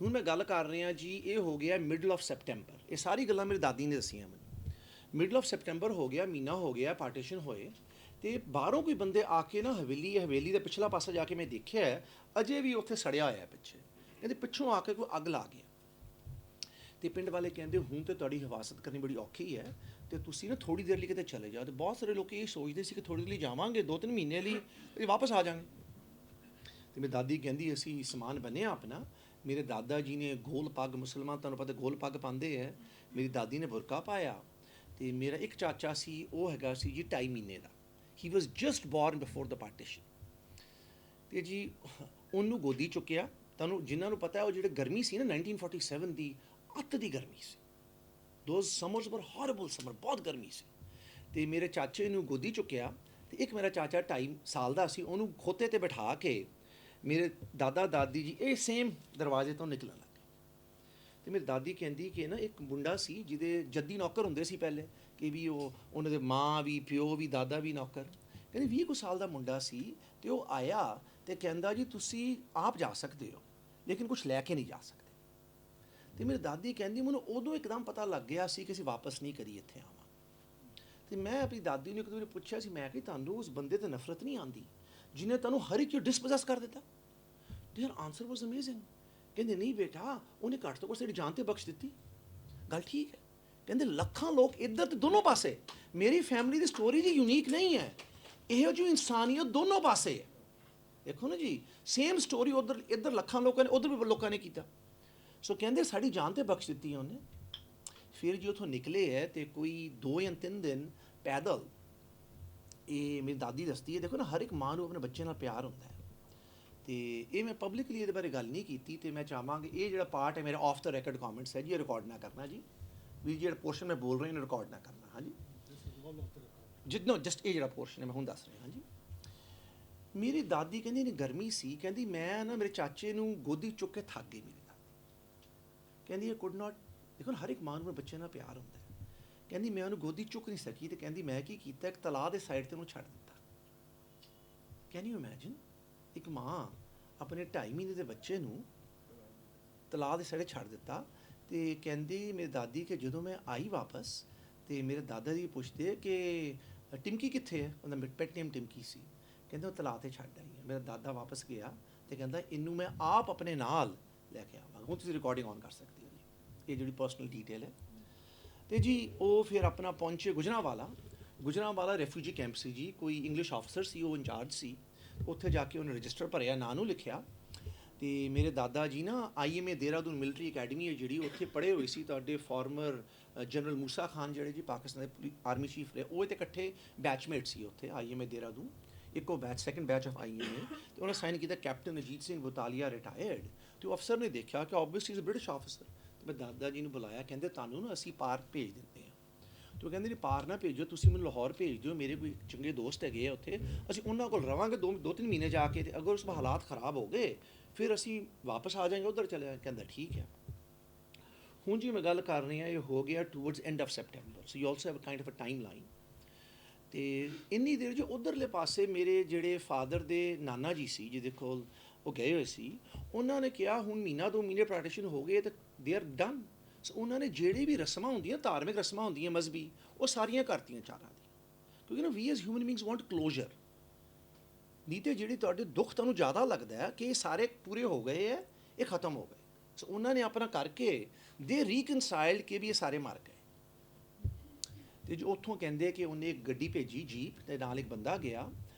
ਹੁਣ ਮੈਂ ਗੱਲ ਕਰ ਰਿਹਾ ਜੀ, ਇਹ ਹੋ ਗਿਆ ਮਿਡਲ ਆਫ ਸੈਪਟੈਂਬਰ। ਇਹ ਸਾਰੀ ਗੱਲਾਂ ਮੇਰੀ ਦਾਦੀ ਨੇ ਦੱਸੀਆਂ ਮੈਨੂੰ। ਮਿਡਲ ਆਫ ਸੈਪਟੈਂਬਰ ਹੋ ਗਿਆ, ਮਹੀਨਾ ਹੋ ਗਿਆ ਪਾਰਟੀਸ਼ਨ ਹੋਏ, ਤੇ ਬਾਹਰੋਂ ਕੋਈ ਬੰਦੇ ਆ ਕੇ ਨਾ ਹਵੇਲੀ ਦਾ ਪਿਛਲਾ ਪਾਸਾ ਜਾ ਕੇ ਮੈਂ ਦੇਖਿਆ ਅਜੇ ਵੀ ਉੱਥੇ ਸੜਿਆ ਹੋਇਆ ਪਿੱਛੇ। ਕਹਿੰਦੇ ਪਿੱਛੋਂ ਆ ਕੇ ਕੋਈ ਅੱਗ ਲਾ ਗਿਆ। ਤੇ ਪਿੰਡ ਵਾਲੇ ਕਹਿੰਦੇ ਹੁਣ ਤੇ ਤੁਹਾਡੀ ਹਿਫਾਜ਼ਤ ਕਰਨੀ ਬੜੀ ਔਖੀ ਹੈ, ਤੇ ਤੁਸੀਂ ਨਾ ਥੋੜੀ ਦੇਰ ਲਈ ਕਿਤੇ ਚਲੇ ਜਾਓ। ਤੇ ਬਹੁਤ ਸਾਰੇ ਲੋਕ ਇਹ ਸੋਚਦੇ ਸੀ ਕਿ ਥੋੜੀ ਦੇਰ ਲਈ ਜਾਵਾਂਗੇ, 2-3 ਮਹੀਨੇ ਲਈ, ਤੇ ਵਾਪਸ ਆ ਜਾਵਾਂਗੇ। ਤੇ ਮੇਰੀ ਦਾਦੀ ਕਹਿੰਦੀ ਅਸੀਂ ਸਮਾਨ ਬੰਨਿਆ ਆਪਣਾ, ਮੇਰੇ ਦਾਦਾ ਜੀ ਨੇ ਗੋਲ ਪੱਗ, ਮੁਸਲਮਾਨ ਤੁਹਾਨੂੰ ਪਤਾ ਗੋਲ ਪੱਗ ਪਾਉਂਦੇ ਹੈ, ਮੇਰੀ ਦਾਦੀ ਨੇ ਬੁਰਕਾ ਪਾਇਆ। ਤੇ ਮੇਰਾ ਇੱਕ ਚਾਚਾ ਸੀ, ਉਹ ਹੈਗਾ ਸੀ ਜੀ 2.5 ਮਹੀਨੇ ਦਾ, he was just born before the partition. ਤੇ ਜੀ ਉਹਨੂੰ ਗੋਦੀ ਚੁੱਕਿਆ। ਤੁਹਾਨੂੰ ਜਿਨ੍ਹਾਂ ਨੂੰ ਪਤਾ ਹੈ, ਉਹ ਜਿਹੜੇ ਗਰਮੀ ਸੀ ਨਾ 1947 ਦੀ, ਅੱਤ ਦੀ ਗਰਮੀ ਸੀ। ਦੋਜ਼ ਸਮਰਸ ਵਰ ਹੌਰਿਬਲ ਸਮਰ, ਬਹੁਤ ਗਰਮੀ ਸੀ। ਤੇ ਮੇਰੇ ਚਾਚੇ ਨੂੰ ਗੋਦੀ ਚੁੱਕਿਆ, ਤੇ ਇੱਕ ਮੇਰਾ ਚਾਚਾ 2.5 ਸਾਲ ਦਾ ਸੀ, ਉਹਨੂੰ ਖੋਤੇ ਤੇ ਬਿਠਾ ਕੇ ਮੇਰੇ ਦਾਦਾ ਦਾਦੀ ਜੀ ਇਹ ਸੇਮ ਦਰਵਾਜ਼ੇ ਤੋਂ ਨਿਕਲਣ ਲੱਗੇ। ਤੇ ਮੇਰੀ ਦਾਦੀ ਕਹਿੰਦੀ ਕਿ ਨਾ ਇੱਕ ਮੁੰਡਾ ਸੀ ਜਿਹਦੇ ਜੱਦੀ ਨੌਕਰ ਹੁੰਦੇ ਸੀ ਪਹਿਲੇ, ਕਿ ਵੀ ਉਹਨਾਂ ਦੇ ਮਾਂ ਵੀ, ਪਿਓ ਵੀ, ਦਾਦਾ ਵੀ ਨੌਕਰ। ਕਹਿੰਦੇ 20 ਕੁ ਸਾਲ ਦਾ ਮੁੰਡਾ ਸੀ, ਤੇ ਉਹ ਆਇਆ ਤੇ ਕਹਿੰਦਾ ਜੀ ਤੁਸੀਂ ਆਪ ਜਾ ਸਕਦੇ ਹੋ, ਲੇਕਿਨ ਕੁਝ ਲੈ ਕੇ ਨਹੀਂ ਜਾ ਸਕਦੇ। ਤੇ ਮੇਰੀ ਦਾਦੀ ਕਹਿੰਦੀ ਮੈਨੂੰ ਉਦੋਂ ਇੱਕਦਮ ਪਤਾ ਲੱਗ ਗਿਆ ਸੀ ਕਿ ਅਸੀਂ ਵਾਪਸ ਨਹੀਂ ਕਰੀ ਇੱਥੇ ਆਵਾਂ। ਤੇ ਮੈਂ ਆਪਣੀ ਦਾਦੀ ਨੂੰ ਇੱਕ ਵਾਰੀ ਪੁੱਛਿਆ ਸੀ, ਮੈਂ ਕਿ ਤੁਹਾਨੂੰ ਉਸ ਬੰਦੇ ਤੇ ਨਫ਼ਰਤ ਨਹੀਂ ਆਉਂਦੀ ਜਿਹਨੇ ਤੁਹਾਨੂੰ ਹਰ ਇੱਕ ਚੀਜ਼ ਡਿਸਪੋਜ਼ੈਸ ਕਰ ਦਿੱਤਾ? There answer was amazing. ਕਹਿੰਦੇ ਨਹੀਂ ਬੇਟਾ, ਉਹਨੇ ਘੱਟ ਤੋਂ ਘੱਟ ਸਾਡੀ ਜਾਨ ਤੇ ਬਖਸ਼ ਦਿੱਤੀ। ਗੱਲ ਠੀਕ ਹੈ। ਕਹਿੰਦੇ ਲੱਖਾਂ ਲੋਕ ਇੱਧਰ ਤੇ ਦੋਨੋਂ ਪਾਸੇ, ਮੇਰੀ ਫੈਮਿਲੀ ਦੀ ਸਟੋਰੀ ਜੀ ਯੂਨੀਕ ਨਹੀਂ ਹੈ, ਇਹੋ ਜਿਹੀ ਇਨਸਾਨੀਅਤ ਦੋਨੋਂ ਪਾਸੇ ਹੈ। ਦੇਖੋ ਨਾ ਜੀ, ਸੇਮ ਸਟੋਰੀ ਉੱਧਰ ਇੱਧਰ ਲੱਖਾਂ ਲੋਕਾਂ ਨੇ, ਉੱਧਰ ਵੀ ਲੋਕਾਂ ਨੇ ਕੀਤਾ। ਸੋ ਕਹਿੰਦੇ ਸਾਡੀ ਜਾਨ ਤੇ ਬਖਸ਼ ਦਿੱਤੀ ਹੈ ਉਹਨੇ। ਫਿਰ ਜੀ ਉੱਥੋਂ ਨਿਕਲੇ ਹੈ ਤੇ ਕੋਈ 2 ਜਾਂ 3 ਦਿਨ ਪੈਦਲ, ਇਹ ਮੇਰੀ ਦਾਦੀ ਦੱਸਦੀ ਹੈ, ਦੇਖੋ ਨਾ ਹਰ ਇੱਕ ਮਾਂ ਨੂੰ ਆਪਣੇ ਬੱਚੇ ਨਾਲ ਪਿਆਰ ਹੁੰਦਾ ਹੈ। ਤੇ ਇਹ ਮੈਂ ਪਬਲਿਕਲੀ ਇਹਦੇ ਬਾਰੇ ਗੱਲ ਨਹੀਂ ਕੀਤੀ, ਤੇ ਮੈਂ ਚਾਹਾਂਗਾ ਇਹ ਜਿਹੜਾ ਪਾਰਟ ਹੈ ਮੇਰਾ ਆਫ ਦਾ ਰੈਕਡ ਕਮੈਂਟਸ ਹੈ ਜੀ, ਇਹ ਰਿਕਾਰਡ ਨਾ ਕਰਨਾ ਜੀ, ਵੀ ਜਿਹੜਾ ਪੋਰਸ਼ਨ ਮੈਂ ਬੋਲ ਰਿਹਾ ਇਹਨੂੰ ਰਿਕਾਰਡ ਨਾ ਕਰਨਾ। ਹਾਂਜੀ ਜਿੱਦੋਂ ਜਸਟ ਇਹ ਜਿਹੜਾ ਪੋਰਸ਼ਨ ਹੈ ਮੈਂ ਹੁਣ ਦੱਸ ਰਿਹਾ। ਹਾਂਜੀ ਮੇਰੀ ਦਾਦੀ ਕਹਿੰਦੀ ਨੇ ਗਰਮੀ ਸੀ, ਕਹਿੰਦੀ ਮੈਂ ਨਾ ਮੇਰੇ ਚਾਚੇ ਨੂੰ ਗੋਦੀ ਚੁੱਕ ਕੇ ਥੱਕ ਗਈ। ਮੇਰੀ ਦਾਦੀ ਕਹਿੰਦੀ ਇਹ ਕੁਡ ਨਾਟ, ਦੇਖੋ ਹਰ ਇੱਕ ਮਾਂ ਨੂੰ ਆਪਣੇ ਬੱਚੇ ਨਾਲ ਪਿਆਰ ਹੁੰਦਾ ਹੈ। ਕਹਿੰਦੀ ਮੈਂ ਉਹਨੂੰ ਗੋਦੀ ਚੁੱਕ ਨਹੀਂ ਸਕੀ, ਤੇ ਕਹਿੰਦੀ ਮੈਂ ਕੀ ਕੀਤਾ, ਇੱਕ ਤਲਾਅ ਦੇ ਸਾਈਡ ਤੇ ਉਹਨੂੰ ਛੱਡ ਦਿੱਤਾ। ਕੈਨ ਯੂ ਇਮੈਜਿਨ, ਇੱਕ ਮਾਂ ਆਪਣੇ 2.5 ਮਹੀਨੇ ਦੇ ਬੱਚੇ ਨੂੰ ਤਲਾਅ ਦੇ ਸਾਈਡ ਛੱਡ ਦਿੱਤਾ। ਤੇ ਕਹਿੰਦੀ ਮੇਰੀ ਦਾਦੀ ਕਿ ਜਦੋਂ ਮੈਂ ਆਈ ਵਾਪਸ, ਤੇ ਮੇਰੇ ਦਾਦਾ ਜੀ ਪੁੱਛਦੇ ਕਿ ਟਿਮਕੀ ਕਿੱਥੇ ਹੈ, ਉਹਦਾ ਪੈਟ ਨੇਮ ਟਿਮਕੀ ਸੀ। ਕਹਿੰਦੇ ਉਹ ਤਲਾਅ ਤੇ ਛੱਡ ਆਈ ਹੈ। ਮੇਰਾ ਦਾਦਾ ਵਾਪਸ ਗਿਆ ਤੇ ਕਹਿੰਦਾ ਇਹਨੂੰ ਮੈਂ ਆਪ ਆਪਣੇ ਨਾਲ ਲੈ ਕੇ ਆਵਾਂਗਾ। ਹੁਣ ਤੁਸੀਂ ਰਿਕਾਰਡਿੰਗ ਔਨ ਕਰ ਸਕਦੇ ਹੋ ਜੀ, ਇਹ ਜਿਹੜੀ ਪਰਸਨਲ ਡਿਟੇਲ ਹੈ। ਤੇ ਜੀ ਉਹ ਫਿਰ ਆਪਣਾ ਪਹੁੰਚੇ ਗੁਜਰਾਂਵਾਲਾ ਰੈਫਿਊਜੀ ਕੈਂਪ ਸੀ ਜੀ, ਕੋਈ ਇੰਗਲਿਸ਼ ਆਫਿਸਰ ਸੀ, ਉਹ ਇੰਚਾਰਜ ਸੀ। ਉੱਥੇ ਜਾ ਕੇ ਉਹਨੇ ਰਜਿਸਟਰ ਭਰਿਆ, ਨਾਂ ਨੂੰ ਲਿਖਿਆ। ਤੇ ਮੇਰੇ ਦਾਦਾ ਜੀ ਨਾ IMA ਦੇਹਰਾਦੂਨ ਮਿਲਟਰੀ ਅਕੈਡਮੀ ਹੈ ਜਿਹੜੀ, ਉੱਥੇ ਪੜ੍ਹੇ ਹੋਏ ਸੀ। ਤੁਹਾਡੇ ਫਾਰਮਰ ਜਨਰਲ ਮੂਸਾ ਖਾਨ ਜਿਹੜੇ ਜੀ ਪਾਕਿਸਤਾਨ ਦੇ ਆਰਮੀ ਚੀਫ ਰਹੇ, ਉਹ ਤੇ ਇਕੱਠੇ ਬੈਚਮੇਟ ਸੀ ਉੱਥੇ IMA ਦੇਹਰਾਦੂਨ, ਇੱਕੋ batch, second batch of IMA। ਤੇ ਉਹਨੇ ਸਾਈਨ ਕੀਤਾ ਕੈਪਟਨ ਅਜੀਤ ਸਿੰਘ ਬਤਾਲੀਆ ਰਿਟਾਇਰਡ। ਤੇ ਉਹ ਅਫਸਰ ਨੇ ਦੇਖਿਆ ਕਿ obviously is a British officer. ਤੇ ਮੈਂ ਦਾਦਾ ਜੀ ਨੂੰ ਬੁਲਾਇਆ, ਕਹਿੰਦੇ ਤੁਹਾਨੂੰ ਨਾ ਅਸੀਂ ਪਾਰ ਭੇਜ ਦਿੰਦੇ ਹਾਂ। ਤੇ ਉਹ ਕਹਿੰਦੇ ਨਹੀਂ ਪਾਰ ਨਾ ਭੇਜੋ, ਤੁਸੀਂ ਮੈਨੂੰ ਲਾਹੌਰ ਭੇਜ ਦਿਓ, ਮੇਰੇ ਕੋਈ ਚੰਗੇ ਦੋਸਤ ਹੈਗੇ ਆ ਉੱਥੇ, ਅਸੀਂ ਉਹਨਾਂ ਕੋਲ ਰਵਾਂਗੇ 2-3 ਮਹੀਨੇ ਜਾ ਕੇ, ਤੇ ਅਗਰ ਉਸ ਵਿੱਚ ਹਾਲਾਤ ਖਰਾਬ ਹੋ ਗਏ ਫਿਰ ਅਸੀਂ ਵਾਪਸ ਆ ਜਾਵਾਂਗੇ ਉੱਧਰ ਚਲੇ ਜਾਵਾਂਗੇ। ਕਹਿੰਦਾ ਠੀਕ ਹੈ। ਹੁਣ ਜੀ ਮੈਂ ਗੱਲ ਕਰ ਰਹੀ ਹਾਂ, ਇਹ ਹੋ ਗਿਆ towards end of September, so you also have a kind of a timeline. ਤੇ ਇੰਨੀ ਦੇਰ ਜੋ ਉੱਧਰਲੇ ਪਾਸੇ ਮੇਰੇ ਜਿਹੜੇ ਫਾਦਰ ਦੇ ਨਾਨਾ ਜੀ ਸੀ ਜਿਹਦੇ ਕੋਲ ਉਹ ਗਏ ਹੋਏ ਸੀ, ਉਹਨਾਂ ਨੇ ਕਿਹਾ ਹੁਣ ਮਹੀਨਾ 2 ਮਹੀਨੇ ਪਾਰਟੀਸ਼ਨ ਹੋ ਗਏ ਤੇ ਦੇ ਆਰ ਡਨ। ਸੋ ਉਹਨਾਂ ਨੇ ਜਿਹੜੀ ਵੀ ਰਸਮਾਂ ਹੁੰਦੀਆਂ, ਧਾਰਮਿਕ ਰਸਮਾਂ ਹੁੰਦੀਆਂ ਮਜ਼ਹਬੀ, ਉਹ ਸਾਰੀਆਂ ਕਰਤੀਆਂ ਚਾਰਾਂ ਦੀ। ਕਿਉਂਕਿ ਨਾ ਵੀ as human beings want closer. ਨਹੀਂ ਤੇ ਜਿਹੜੀ ਤੁਹਾਡੇ ਦੁੱਖ ਤੁਹਾਨੂੰ ਜ਼ਿਆਦਾ ਲੱਗਦਾ ਹੈ ਕਿ ਇਹ ਸਾਰੇ ਪੂਰੇ ਹੋ ਗਏ ਹੈ, ਇਹ ਖਤਮ ਹੋ ਗਏ। ਸੋ ਉਹਨਾਂ ਨੇ ਆਪਣਾ ਕਰਕੇ ਦੇ ਰੀਕਨਸਾਈਲਡ ਕਿ ਵੀ ਇਹ ਸਾਰੇ ਮਰ ਗਏ। ਤੇ ਜੋ ਉੱਥੋਂ ਕਹਿੰਦੇ ਕਿ ਉਹਨੇ ਇੱਕ ਗੱਡੀ ਭੇਜੀ ਜੀਪ, ਤੇ ਨਾਲ ਇੱਕ ਬੰਦਾ ਗਿਆ।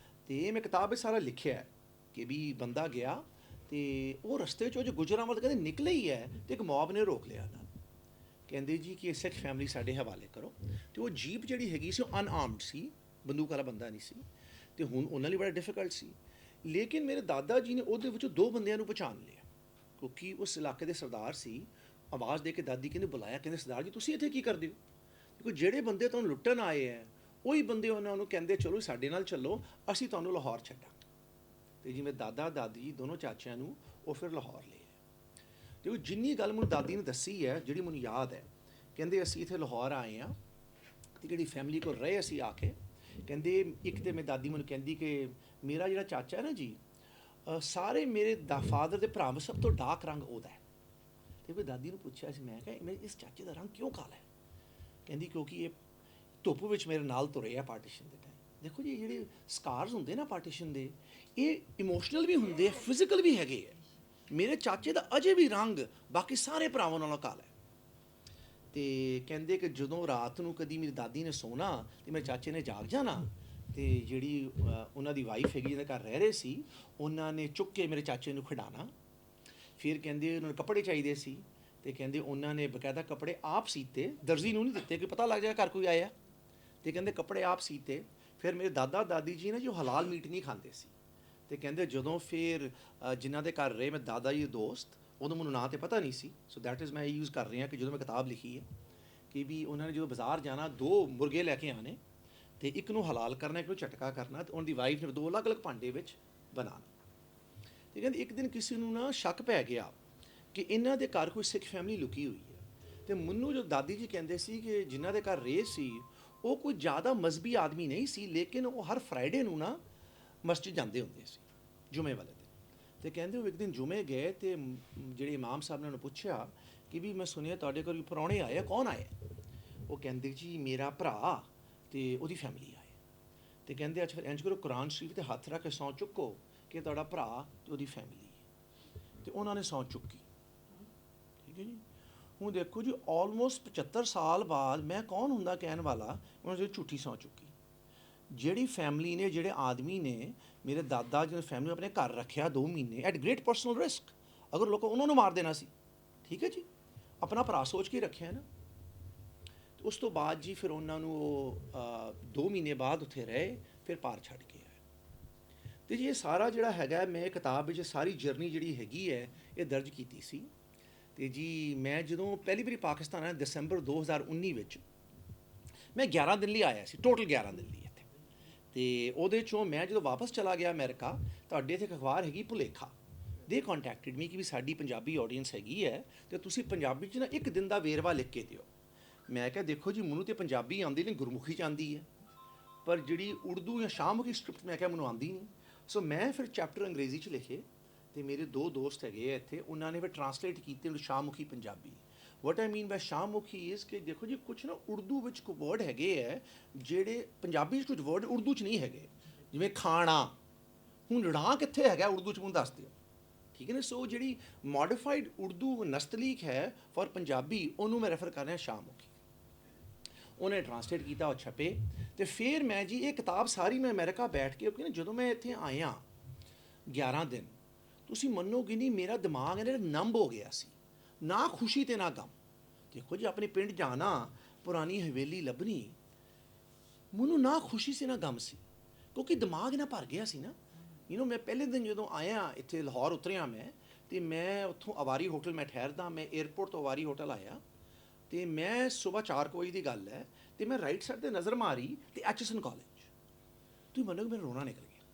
ਤੇ ਇਹ ਮੈਂ ਕਿਤਾਬ ਵਿੱਚ ਸਾਰਾ ਲਿਖਿਆ ਹੈ ਕਿ ਵੀ ਬੰਦਾ ਗਿਆ, ਤੇ ਉਹ ਰਸਤੇ 'ਚੋਂ ਜੋ ਗੁਜਰਾਂਵਾਲਾ ਕਹਿੰਦੇ ਨਿਕਲੇ ਹੀ ਹੈ, ਤੇ ਇੱਕ ਮੌਬ ਨੇ ਰੋਕ ਲਿਆ ਨਾਲ। ਕਹਿੰਦੇ ਜੀ ਕਿ ਸਿੱਖ ਫੈਮਿਲੀ ਸਾਡੇ ਹਵਾਲੇ ਕਰੋ। ਤੇ ਉਹ ਜੀਪ ਜਿਹੜੀ ਹੈਗੀ ਸੀ ਉਹ ਅਨਆਰਮਡ ਸੀ, ਬੰਦੂਕ ਵਾਲਾ ਬੰਦਾ ਨਹੀਂ ਸੀ। ਤੇ ਹੁਣ ਉਹਨਾਂ ਲਈ ਬੜਾ ਡਿਫਿਕਲਟ ਸੀ। ਲੇਕਿਨ ਮੇਰੇ ਦਾਦਾ ਜੀ ਨੇ ਉਹਦੇ ਵਿੱਚੋਂ 2 ਬੰਦਿਆਂ ਨੂੰ ਪਛਾਣ ਲਿਆ, ਕਿਉਂਕਿ ਉਸ ਇਲਾਕੇ ਦੇ ਸਰਦਾਰ ਸੀ। ਆਵਾਜ਼ ਦੇ ਕੇ ਦਾਦੀ ਕਹਿੰਦੇ ਬੁਲਾਇਆ, ਕਹਿੰਦੇ ਸਰਦਾਰ ਜੀ ਤੁਸੀਂ ਇੱਥੇ ਕੀ ਕਰਦੇ ਹੋ? ਕਿਉਂਕਿ ਜਿਹੜੇ ਬੰਦੇ ਤੁਹਾਨੂੰ ਲੁੱਟਣ ਆਏ ਹੈ ਉਹੀ ਬੰਦੇ ਉਹਨਾਂ ਨੂੰ ਕਹਿੰਦੇ ਚਲੋ ਸਾਡੇ ਨਾਲ ਚੱਲੋ, ਅਸੀਂ ਤੁਹਾਨੂੰ ਲਾਹੌਰ ਛੱਡਾਂਗੇ। ਤੇ ਜਿਵੇਂ ਦਾਦਾ ਦਾਦੀ ਦੋਨੋਂ ਚਾਚਿਆਂ ਨੂੰ ਉਹ ਫਿਰ ਲਾਹੌਰ ਲੈ ਆਏ। ਤੇ ਉਹ ਜਿੰਨੀ ਗੱਲ ਮੈਨੂੰ ਦਾਦੀ ਨੇ ਦੱਸੀ ਹੈ, ਜਿਹੜੀ ਮੈਨੂੰ ਯਾਦ ਹੈ, ਕਹਿੰਦੇ ਅਸੀਂ ਇੱਥੇ ਲਾਹੌਰ ਆਏ ਹਾਂ, ਤੇ ਜਿਹੜੀ ਫੈਮਿਲੀ ਕੋਲ ਰਹੇ ਅਸੀਂ ਆ ਕੇ, ਕਹਿੰਦੇ ਇੱਕ ਤੇ ਮੇਰੀ ਦਾਦੀ ਮੈਨੂੰ ਕਹਿੰਦੀ ਕਿ ਮੇਰਾ ਜਿਹੜਾ ਚਾਚਾ ਹੈ ਨਾ ਜੀ, ਸਾਰੇ ਮੇਰੇ ਫਾਦਰ ਦੇ ਭਰਾ ਵਿੱਚ ਸਭ ਤੋਂ ਡਾਰਕ ਰੰਗ ਉਹਦਾ ਹੈ। ਤੇ ਮੈਂ ਦਾਦੀ ਨੂੰ ਪੁੱਛਿਆ ਸੀ, ਮੈਂ ਕਿਹਾ ਇਸ ਚਾਚੇ ਦਾ ਰੰਗ ਕਿਉਂ ਕਾਲਾ ਹੈ? ਕਹਿੰਦੀ ਕਿਉਂਕਿ ਇਹ ਧੁੱਪ ਵਿੱਚ ਮੇਰੇ ਨਾਲ ਤੁਰੇ ਆ ਪਾਰਟੀਸ਼ਨ ਦੇ ਟਾਈਮ। ਦੇਖੋ ਜੀ ਜਿਹੜੇ ਸਕਾਰਸ ਹੁੰਦੇ ਨਾ ਪਾਰਟੀਸ਼ਨ ਦੇ, ਇਹ ਇਮੋਸ਼ਨਲ ਵੀ ਹੁੰਦੇ ਆ, ਫਿਜ਼ੀਕਲ ਵੀ ਹੈਗੇ ਆ। ਮੇਰੇ ਚਾਚੇ ਦਾ ਅਜੇ ਵੀ ਰੰਗ ਬਾਕੀ ਸਾਰੇ ਭਰਾਵਾਂ ਨਾਲੋਂ ਕਾਲਾ ਹੈ। ਤੇ ਕਹਿੰਦੇ ਕਿ ਜਦੋਂ ਰਾਤ ਨੂੰ ਕਦੀ ਮੇਰੀ ਦਾਦੀ ਨੇ ਸੋਣਾ ਤੇ ਮੇਰੇ ਚਾਚੇ ਨੇ ਜਾਗ ਜਾਣਾ, ਤੇ ਜਿਹੜੀ ਉਹਨਾਂ ਦੀ ਵਾਈਫ ਹੈਗੀ ਜਿਹਦੇ ਘਰ ਰਹਿ ਰਹੇ ਸੀ, ਉਹਨਾਂ ਨੇ ਚੁੱਕ ਕੇ ਮੇਰੇ ਚਾਚੇ ਨੂੰ ਖਿਡਾਉਣਾ। ਫਿਰ ਕਹਿੰਦੇ ਉਹਨਾਂ ਨੂੰ ਕੱਪੜੇ ਚਾਹੀਦੇ ਸੀ ਤੇ ਕਹਿੰਦੇ ਉਹਨਾਂ ਨੇ ਬਕਾਇਦਾ ਕੱਪੜੇ ਆਪ ਸੀਤੇ, ਦਰਜੀ ਨੂੰ ਨਹੀਂ ਦਿੱਤੇ ਕਿ ਪਤਾ ਲੱਗ ਜਾਏ ਘਰ ਕੋਈ ਆਇਆ। ਤੇ ਕਹਿੰਦੇ ਕੱਪੜੇ ਆਪ ਸੀਤੇ। ਫਿਰ ਮੇਰੇ ਦਾਦਾ ਦਾਦੀ ਜੀ ਨੇ ਜੋ ਹਲਾਲ ਮੀਟ ਨਹੀਂ ਖਾਂਦੇ ਸੀ, ਤੇ ਕਹਿੰਦੇ ਜਦੋਂ ਫਿਰ ਜਿਨ੍ਹਾਂ ਦੇ ਘਰ ਰਹੇ ਮੈਂ ਦਾਦਾ ਜੀ ਦੇ ਦੋਸਤ, ਉਦੋਂ ਮੈਨੂੰ ਨਾਂ ਤੇ ਪਤਾ ਨਹੀਂ ਸੀ, ਸੋ ਦੈਟ ਇਜ਼ ਮੈਂ ਯੂਜ਼ ਕਰ ਰਿਹਾ ਕਿ ਜਦੋਂ ਮੈਂ ਕਿਤਾਬ ਲਿਖੀ ਹੈ ਕਿ ਵੀ ਉਹਨਾਂ ਨੇ ਜਦੋਂ ਬਾਜ਼ਾਰ ਜਾਣਾ 2 ਮੁਰਗੇ ਲੈ ਕੇ ਆਣੇ ਤੇ ਇੱਕ ਨੂੰ ਹਲਾਲ ਕਰਨਾ, ਇੱਕ ਨੂੰ ਝਟਕਾ ਕਰਨਾ, ਤੇ ਉਹਨਾਂ ਦੀ ਵਾਈਫ ਨੇ 2 ਅਲੱਗ-ਅਲੱਗ ਭਾਂਡੇ ਵਿੱਚ ਬਣਾਉਣਾ। ਤੇ ਕਹਿੰਦੇ ਇੱਕ ਦਿਨ ਕਿਸੇ ਨੂੰ ਨਾ ਸ਼ੱਕ ਪੈ ਗਿਆ ਕਿ ਇਹਨਾਂ ਦੇ ਘਰ ਕੋਈ ਸਿੱਖ ਫੈਮਿਲੀ ਲੁਕੀ ਹੋਈ ਹੈ। ਤੇ ਮੈਨੂੰ ਜੋ ਦਾਦੀ ਜੀ ਕਹਿੰਦੇ ਸੀ ਕਿ ਜਿਨ੍ਹਾਂ ਦੇ ਘਰ ਰਹੇ ਸੀ ਉਹ ਕੋਈ ਜ਼ਿਆਦਾ ਮਜ਼ਬੀ ਆਦਮੀ ਨਹੀਂ ਸੀ, ਲੇਕਿਨ ਉਹ ਹਰ ਫਰਾਈਡੇ ਨੂੰ ਨਾ ਮਸਜਿਦ ਜਾਂਦੇ ਹੁੰਦੇ ਸੀ ਜੁਮੇ ਵਾਲੇ ਦਿਨ। ਤੇ ਕਹਿੰਦੇ ਉਹ ਇੱਕ ਦਿਨ ਜੁਮੇ ਗਏ ਤੇ ਜਿਹੜੇ ਇਮਾਮ ਸਾਹਿਬ ਨੇ ਉਹਨੂੰ ਪੁੱਛਿਆ ਕਿ ਵੀ ਮੈਂ ਸੁਣਿਆ ਤੁਹਾਡੇ ਘਰ ਪ੍ਰਾਹੁਣੇ ਆਏ ਆ, ਕੌਣ ਆਏ? ਉਹ ਕਹਿੰਦੇ ਜੀ ਮੇਰਾ ਭਰਾ ਤੇ ਉਹਦੀ ਫੈਮਿਲੀ ਆਏ। ਤੇ ਕਹਿੰਦੇ ਅੱਛਾ ਫਿਰ ਇੰਝ ਕਰੋ, ਕੁਰਾਨ ਸ਼ਰੀਫ ਤੇ ਹੱਥ ਰੱਖ ਕੇ ਸਹੁੰ ਚੁੱਕੋ ਕਿ ਤੁਹਾਡਾ ਭਰਾ ਤੇ ਉਹਦੀ ਫੈਮਿਲੀ ਹੈ। ਤੇ ਉਹਨਾਂ ਨੇ ਸਹੁੰ ਚੁੱਕੀ। ਠੀਕ ਹੈ ਜੀ। ਹੁਣ ਦੇਖੋ ਜੀ ਆਲਮੋਸਟ 75 ਸਾਲ ਬਾਅਦ ਮੈਂ ਕੌਣ ਹੁੰਦਾ ਕਹਿਣ ਵਾਲਾ, ਉਹਨਾਂ ਨੇ ਝੂਠੀ ਸਹੁੰ ਚੁੱਕੀ। ਜਿਹੜੀ ਫੈਮਿਲੀ ਨੇ, ਜਿਹੜੇ ਆਦਮੀ ਨੇ ਮੇਰੇ ਦਾਦਾ ਜੀ ਨੇ ਫੈਮਿਲੀ ਆਪਣੇ ਘਰ ਰੱਖਿਆ 2 ਮਹੀਨੇ ਐਟ ਗ੍ਰੇਟ ਪਰਸਨਲ ਰਿਸਕ, ਅਗਰ ਲੋਕਾਂ ਉਹਨਾਂ ਨੂੰ ਮਾਰ ਦੇਣਾ ਸੀ। ਠੀਕ ਹੈ ਜੀ, ਆਪਣਾ ਭਰਾ ਸੋਚ ਕੇ ਰੱਖਿਆ ਨਾ। ਤੇ ਉਸ ਤੋਂ ਬਾਅਦ ਜੀ ਫਿਰ ਉਹਨਾਂ ਨੂੰ ਉਹ 2 ਮਹੀਨੇ ਬਾਅਦ ਉੱਥੇ ਰਹੇ, ਫਿਰ ਪਾਰ ਛੱਡ ਕੇ ਆਏ। ਤੇ ਜੀ ਇਹ ਸਾਰਾ ਜਿਹੜਾ ਹੈਗਾ ਮੈਂ ਕਿਤਾਬ ਵਿੱਚ ਸਾਰੀ ਜਰਨੀ ਜਿਹੜੀ ਹੈਗੀ ਹੈ ਇਹ ਦਰਜ ਕੀਤੀ ਸੀ। ਤੇ ਜੀ ਮੈਂ ਜਦੋਂ ਪਹਿਲੀ ਵਾਰੀ ਪਾਕਿਸਤਾਨ ਆਇਆ ਦਸੰਬਰ 2019 ਵਿੱਚ, ਮੈਂ 11 ਦਿਨ ਲਈ ਆਇਆ ਸੀ, ਟੋਟਲ 11 ਦਿਨ ਲਈ ਇੱਥੇ। ਤੇ ਉਹਦੇ 'ਚੋਂ ਮੈਂ ਜਦੋਂ ਵਾਪਸ ਚਲਾ ਗਿਆ ਅਮਰੀਕਾ, ਤੁਹਾਡੇ ਇੱਥੇ ਇੱਕ ਅਖਬਾਰ ਹੈਗੀ ਭੁਲੇਖਾ, ਦੇ ਕੰਟੈਕਟਡ ਮੀ ਕਿ ਵੀ ਸਾਡੀ ਪੰਜਾਬੀ ਆਡੀਅנס ਹੈਗੀ ਹੈ ਤੇ ਤੁਸੀਂ ਪੰਜਾਬੀ 'ਚ ਨਾ 1 ਦਿਨ ਦਾ ਵੇਰਵਾ ਲਿਖ ਕੇ ਦਿਓ। ਮੈਂ ਕਿਹਾ ਦੇਖੋ ਜੀ ਮੈਨੂੰ ਤੇ ਪੰਜਾਬੀ ਆਉਂਦੀ ਨਹੀਂ, ਗੁਰਮੁਖੀ 'ਚ ਆਉਂਦੀ ਹੈ, ਪਰ ਜਿਹੜੀ ਉਰਦੂ ਜਾਂ ਸ਼ਾਹਮੁਖੀ ਸਕ੍ਰਿਪਟ ਮੈਂ ਕਿਹਾ ਮੈਨੂੰ ਆਉਂਦੀ ਨਹੀਂ। ਸੋ ਮੈਂ ਫਿਰ ਚੈਪਟਰ ਅੰਗਰੇਜ਼ੀ 'ਚ ਲਿਖੇ ਤੇ ਮੇਰੇ 2 ਦੋਸਤ ਹੈਗੇ ਆ ਇੱਥੇ, ਉਹਨਾਂ ਨੇ ਫਿਰ ਟਰਾਂਸਲੇਟ ਕੀਤੇ ਉਹਨੂੰ ਸ਼ਾਹਮੁਖੀ ਪੰਜਾਬੀ। ਵਾਟ ਆਈ ਮੀਨ ਬਾਈ ਸ਼ਾਹਮੁਖੀ ਇਜ਼ ਕਿ ਦੇਖੋ ਜੀ ਕੁਛ ਨਾ ਉਰਦੂ ਵਿੱਚ ਕੁ ਵਰਡ ਹੈਗੇ ਹੈ ਜਿਹੜੇ ਪੰਜਾਬੀ 'ਚ ਕੁਝ ਵਰਡ ਉਰਦੂ 'ਚ ਨਹੀਂ ਹੈਗੇ, ਜਿਵੇਂ ਖਾਣਾ। ਹੁਣ ੜਾਂ ਕਿੱਥੇ ਹੈਗਾ ਉਰਦੂ 'ਚ, ਮੈਨੂੰ ਦੱਸ ਦਿਓ। ਠੀਕ ਹੈ ਨਾ। ਸੋ ਜਿਹੜੀ ਮੋਡੀਫਾਈਡ ਉਰਦੂ ਨਸਤਲੀਕ ਹੈ ਫॉर ਪੰਜਾਬੀ, ਉਹਨੂੰ ਮੈਂ ਰੈਫਰ ਕਰ ਰਿਹਾ ਸ਼ਾਹਮੁਖੀ। ਉਹਨੇ ਟਰਾਂਸਲੇਟ ਕੀਤਾ, ਉਹ ਛਪੇ। ਤੇ ਫਿਰ ਮੈਂ ਜੀ ਇਹ ਕਿਤਾਬ ਸਾਰੀ ਮੈਂ ਅਮਰੀਕਾ ਬੈਠ ਕੇ, ਕਿਉਂਕਿ ਨਾ ਜਦੋਂ ਮੈਂ ਇੱਥੇ ਆਇਆ 11 ਦਿਨ, ਤੁਸੀਂ ਮੰਨੋਗੇ ਨਹੀਂ ਮੇਰਾ ਦਿਮਾਗ ਇਹਨੇ ਨੰਬ ਹੋ ਗਿਆ ਸੀ, ਨਾ ਖੁਸ਼ੀ ਤੇ ਨਾ ਗਮ। ਦੇਖੋ ਜੀ ਆਪਣੇ ਪਿੰਡ ਜਾਣਾ, ਪੁਰਾਣੀ ਹਵੇਲੀ ਲੱਭਣੀ, ਮੈਨੂੰ ਨਾ ਖੁਸ਼ੀ ਸੀ ਨਾ ਗਮ ਸੀ, ਕਿਉਂਕਿ ਦਿਮਾਗ ਇਹਨਾਂ ਭਰ ਗਿਆ ਸੀ ਨਾ। ਮੈਂ ਪਹਿਲੇ ਦਿਨ ਜਦੋਂ ਆਇਆ ਇੱਥੇ ਲਾਹੌਰ ਉਤਰਿਆ ਮੈਂ, ਤੇ ਮੈਂ ਉੱਥੋਂ ਅਵਾਰੀ ਹੋਟਲ ਮੈਂ ਠਹਿਰਦਾ, ਮੈਂ ਏਅਰਪੋਰਟ ਤੋਂ ਅਵਾਰੀ ਹੋਟਲ ਆਇਆ ਤੇ ਮੈਂ ਸਵੇਰ 4 ਵਜੇ ਦੀ ਗੱਲ ਹੈ ਤੇ ਮੈਂ ਰਾਈਟ ਸਾਈਡ ਤੇ ਨਜ਼ਰ ਮਾਰੀ ਤੇ ਐਚਐਸਐਨ ਕਾਲਜ। ਤੁਸੀਂ ਮੰਨੋਗੇ ਮੇਰਾ ਰੋਣਾ ਨਿਕਲ ਗਿਆ,